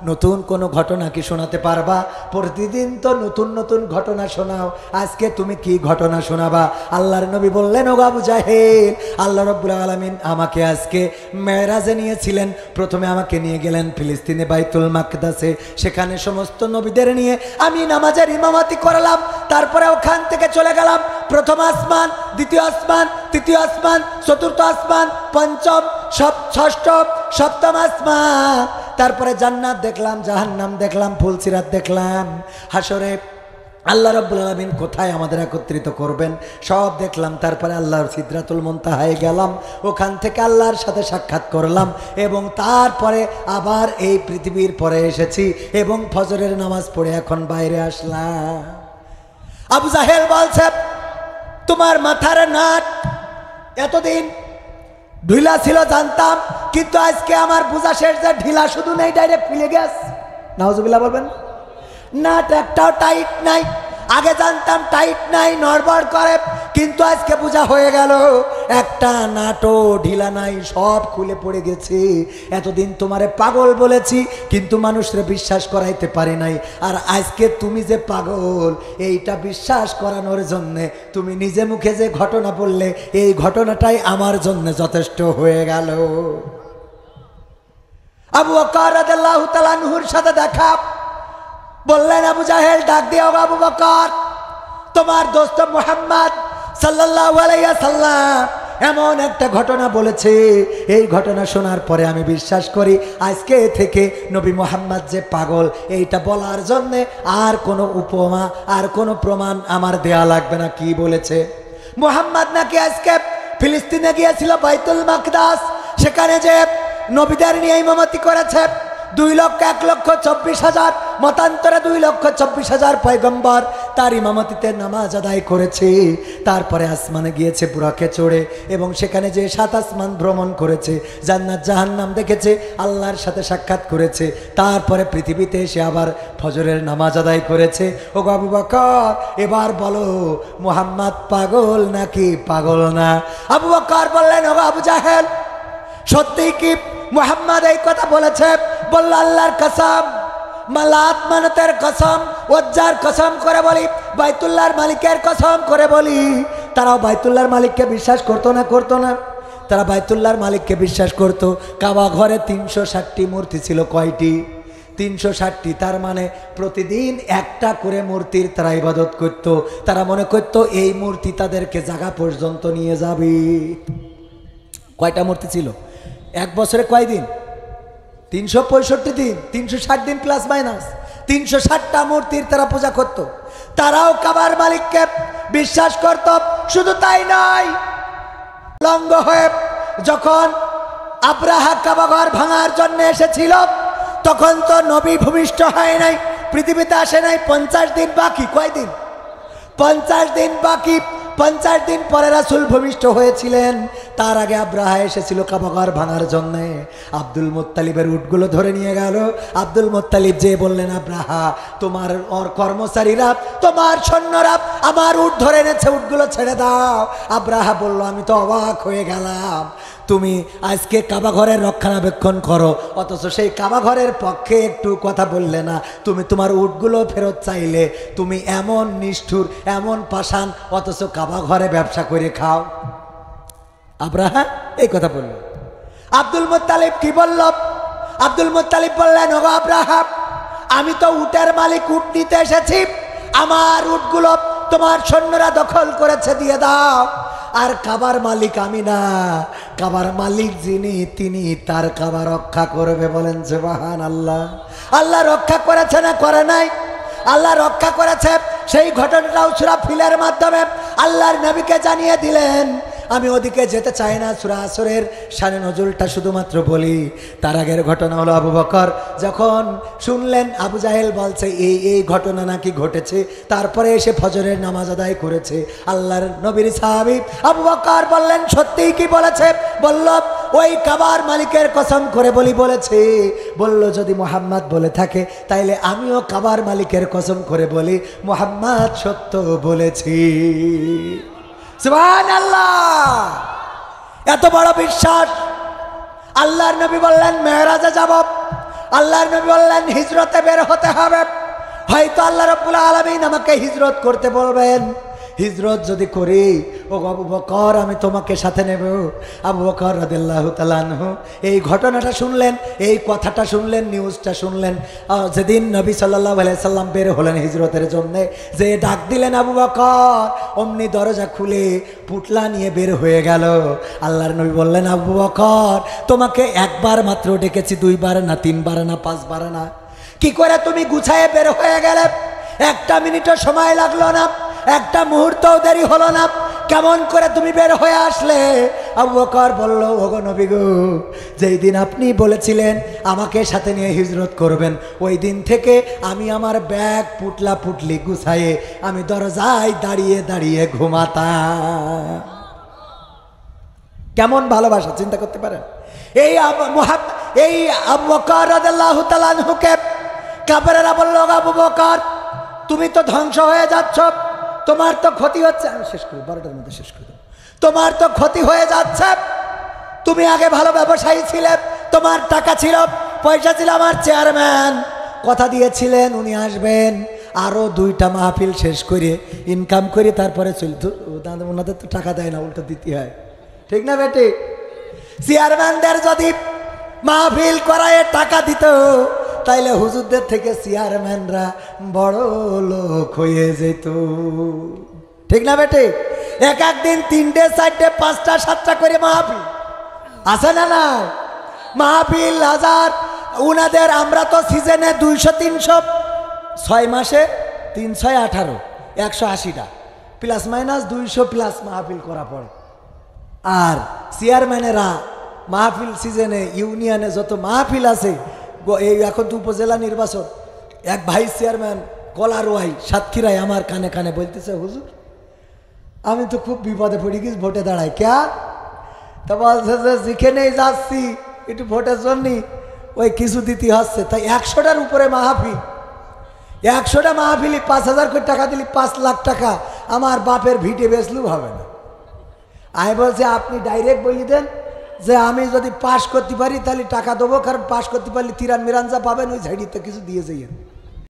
নতুন কোন ঘটনা কি শোনাতে পারবা? প্রতিদিন তো নতুন নতুন ঘটনা শোনাও, আজকে তুমি কি ঘটনা শোনাবা? আল্লাহর নবী বললেন, ওগো আবু জাহেল, আল্লাহ রাব্বুল আলামিন আমাকে আজকে মেরাজে নিয়েছিলেন। প্রথমে আমাকে নিয়ে গেলেন ফিলিস্তিনে বাইতুল মাকদাসে। সেখানে সমস্ত নবীদের নিয়ে আমি নামাজের ইমামতি করলাম। তারপরে ওখান থেকে চলে গেলাম প্রথম আসমান, দ্বিতীয় আসমান, তৃতীয় আসমান, চতুর্থ আসমান, পঞ্চম, ষষ্ঠ, সপ্তম আসমান। তারপরে জান্নাত দেখলাম, জাহান্নাম দেখলাম, ফুলসিরাত দেখলাম। হাসরে আল্লাহ রাব্বুল আলামিন কোথায় আমাদের একত্রিত করবেন সব দেখলাম। তারপরে আল্লাহর সিদরাতুল মুনতাহায় গেলাম, ওখান থেকে আল্লাহর সাথে সাক্ষাৎ করলাম। এবং তারপরে আবার এই পৃথিবীর পরে এসেছি এবং ফজরের নামাজ পড়ে এখন বাইরে আসলাম। আবু জাহেল বলছে, তোমার মাথার নাট এতদিন ঢিলা ছিল জানতাম, কিন্তু আজকে আমার বুঝা শেষ যে ঢিলা শুধু নেই, ডাইরেক্ট ফিলে গেছে। নাউজুবিল্লাহ বলবেন। নাট একটাও টাইট নাই। আগে জানতাম টাইট নাই, নড়বড় করে, কিন্তু আজকে বোঝা হয়ে গেল একটা নাটও ঢিলা নাই, সব খুলে পড়ে গেছে। এতদিন তোমারে পাগল বলেছি, কিন্তু মানুষরে বিশ্বাস করাইতে পারি নাই। আর আজকে তুমি যে পাগল, এইটা বিশ্বাস করানোর জন্যে তুমি নিজে মুখে যে ঘটনা বললে, এই ঘটনাটাই আমার জন্য যথেষ্ট হয়ে গেল। আবু বকর রাদিয়াল্লাহু তাআলা আনহুর সাথে দেখা। বললেন আবু জাহেল ডাক দিও, আবু বকর, তোমার দোস্ত মুহাম্মদ সাল্লাল্লাহু আলাইহি ওয়াসাল্লাম এমন একটা ঘটনা বলেছে, এই ঘটনা শোনার পরে আমি বিশ্বাস করি আজকে থেকে নবী মুহাম্মদ যে পাগল, এইটা বলার জন্যে আর কোনো উপমা, আর কোনো প্রমাণ আমার দেয়া লাগবে না। কি বলেছে? মুহাম্মদ নাকি আজকে ফিলিস্তিনে গিয়েছিল বাইতুল মাকদাস, সেখানে যে নবীদের নিয়ে ইমামতি করেছে। 2,01,24,000 মতান্তরে 2,24,000 পয়গম্বর তার ইমামতিতে নামাজ আদায় করেছে। তারপরে আসমানে গিয়েছে বুরাকে চড়ে, এবং সেখানে যে 7 আসমান ভ্রমণ করেছে, জান্নাত জাহান্নাম দেখেছে, আল্লাহর সাথে সাক্ষাৎ করেছে। তারপরে পৃথিবীতে এসে আবার ফজরের নামাজ আদায় করেছে। ও আবু বকর, এবার বলো মুহাম্মদ পাগল নাকি পাগল না? আবু বকর বললেন, ও আবু জাহেল, সত্যি কি মুহাম্মদ এই কথা বলেছে? বলল, আল্লাহর কসম, লাত মানতের কসম, ওজ্জার কসম করে বলি, বাইতুল্লাহর মালিকের কসম করে বলি, তারাও বাইতুল্লাহর মালিককে বিশ্বাস করতো না? করতো না? তারা বাইতুল্লাহর মালিককে বিশ্বাস করত। কাবা ঘরে 360টি মূর্তি ছিল। কয়টি? 360টি। তার মানে প্রতিদিন একটা করে মূর্তির তারা ইবাদত করত। তারা মনে করত এই মূর্তি তাদেরকে জায়গা পর্যন্ত নিয়ে যাবে। কয়টা মূর্তি ছিল? এক বছরে কয় দিন? 365 দিন, 360 দিন প্লাস মাইনাস 360টা মূর্তির তারা পূজা করত। তারাও কাবার মালিককে বিশ্বাস করত। শুধু তাই নয়, লঙ্গ হয়ে যখন আব্রাহা কাবাঘর ভাঙার জন্য এসেছিল, তখন তো নবী ভূমিষ্ঠ হয় নাই, পৃথিবীতে আসে নাই। 50 দিন বাকি। কয়দিন? 50 দিন বাকি। 50 দিন পরে রাসূল ভূমিষ্ঠ হয়েছিলেন। তার আগে আব্রাহা এসেছিল কাবাঘর ভাঙার জন্য। আব্দুল মুত্তালিবের উটগুলো ধরে নিয়ে গেল। আব্দুল মুত্তালিব যে বললেন, আব্রাহা, তোমার কর্মচারীরা, তোমার সৈন্যরা আমার উট ধরে এনেছে, উটগুলো ছেড়ে দাও। আব্রাহা বলল, আমি তো অবাক হয়ে গেলাম, তুমি আজকে কাবাঘরের রক্ষণাবেক্ষণ করো, অথচ সেই কাবাঘরের পক্ষে একটু কথা বললে না। তুমি তোমার উটগুলো ফেরত চাইলে, তুমি এমন নিষ্ঠুর, এমন পাষাণ, অথচ কাবাঘরে ব্যবসা করে খাও। আব্রাহা এই কথা বলল। আব্দুল মুত্তালিব কি বলল? আব্দুল মুত্তালিব বললেন, ওগো আব্রাহা, আমি তো উটের মালিক, উট নিতে এসেছি, আমার উটগুলো তোমার সৈন্যরা দখল করেছে, দিয়ে দাও। আর কাবার মালিক আমি না, কাবার মালিক যিনি, তিনি তার কাবা রক্ষা করবে। বলেন সুবহানাল্লাহ। আল্লাহ রক্ষা করেছে না করে নাই? আল্লাহ রক্ষা করেছে। সেই ঘটনাটাও সূরা ফিলের মাধ্যমে আল্লাহর নবীকে জানিয়ে দিলেন। আমি ওদিকে যেতে চাই না, সূরা আসরের শানে নজুলটা শুধুমাত্র বলি। তার আগের ঘটনা হলো, আবু বকর যখন শুনলেন আবু জাহেল বলছে এই ঘটনা নাকি ঘটেছে, তারপরে এসে ফজরের নামাজ আদায় করেছে, আল্লাহর নবীর সাহাবী আবু বকর বললেন, সত্যিই কি বলেছে? বলল, ওই কাবার মালিকের কসম করে বলি বলেছে। বলল, যদি মুহাম্মদ বলে থাকে তাইলে আমিও কাবার মালিকের কসম করে বলি, মুহাম্মদ সত্য বলেছি। সুবহানাল্লাহ। এত বড় বিশ্বাস। আল্লাহর নবী বললেন, মেরাজে যাব। আল্লাহর নবী বললেন, হিজরতে বের হতে হবে। হয়তো আল্লাহ রাব্বুল আলামিন আমাকে হিজরত করতে বলবেন। হিজরত যদি করি, ও আবু বকর, আমি তোমাকে সাথে নেব। আবু বকর রাদিয়াল্লাহু তাআলা আনহু এই ঘটনাটা শুনলেন, এই কথাটা শুনলেন, নিউজটা শুনলেন। যেদিন নবী সাল্লাল্লাহু আলাইহি সাল্লাম বের হলেন হিজরতের জন্য, যে ডাক দিলেন আবু বকর, অমনি দরজা খুলে পুটলা নিয়ে বের হয়ে গেল। আল্লাহর নবী বললেন, আবু বকর, তোমাকে একবার মাত্র ডেকেছি, 2 বার না, 3 বার না, 5 বার না। কি করে তুমি গুছায়ে বের হয়ে গেলে? 1 মিনিটও সময় লাগলো না, 1 মুহূর্তও দেরি হলো না। কেমন করে তুমি বের হয়ে আসলে? আবু বকর বলল, ওগো নবী গো, যেই দিন আপনি বলেছিলেন আমাকে সাথে নিয়ে হিজরত করবেন, ওই দিন থেকে আমি আমার ব্যাগ পুটলা পুটলি গুছায়ে আমি দরজায় দাঁড়িয়ে দাঁড়িয়ে ঘুমাতাম। কেমন ভালোবাসা, চিন্তা করতে পারেন? এই আবু বকর রাদিয়াল্লাহু তাআলা আনহুকে কাফেররা বলল, আবু বকর, তুমি তো ধ্বংস হয়ে যাচ্ছ, তোমার তো ক্ষতি হচ্ছে। আমি শেষ করি, 12টার মধ্যে শেষ করে দেব। তোমার তো ক্ষতি হয়ে যাচ্ছে। তুমি আগে ভালো ব্যবসায়ী ছিলে, তোমার টাকা ছিল, পয়সা ছিল। আমার চেয়ারম্যান কথা দিয়েছিলেন উনি আসবেন, আরও 2টা মাহফিল শেষ করে ইনকাম করে তারপরে চলতো। ওনাদের তো টাকা দেয় না, উল্টো দিতে হয়, ঠিক না বেটি? চেয়ারম্যানদের যদি মাহফিল করায় টাকা দিত, তাইলে হুজুরদের থেকে চেয়ারম্যানরা বড় লোক হয়ে যেত, ঠিক না বেটি? একদিন 3টে 4টে 5টা 7টা করে মাহফিল আছে না? না মাহফিল হাজার। উনাদের আমরা তো সিজনে 200-300, 6 মাসে 318, 180টা প্লাস মাইনাস 200 প্লাস মাহফিল করা পড়ে। আর চেয়ারম্যানেরা মাহফিল সিজনে ইউনিয়নে যত মাহফিল আছে, এই এখন তো উপজেলা নির্বাচন, এক ভাইস চেয়ারম্যান কলারোয়াই সাতক্ষীরায় আমার কানে কানে বলতেছে, হুজুর আমি তো খুব বিপদে পড়ে গেছি, ভোটে দাঁড়াই ক্যা? তা বলছে যে যেখানেই যাচ্ছি একটু ভোটের জন্য ওই কিছু দিতে হচ্ছে। তাই 100টার উপরে মাহফিল, 100টা মাহফিলি 5000 করে টাকা দিলি 5 লাখ টাকা আমার বাপের ভিটে বেচলেও হবে না। আমি বলছি আপনি ডাইরেক্ট বলি দেন, যে আমি যদি পাশ করতে পারি তাহলে টাকা দেবো, কারণ পাশ করতে পারলে তিরান মিরান যা পাবেন ওই ঝাড়িতে কিছু দিয়ে যাইয়েন।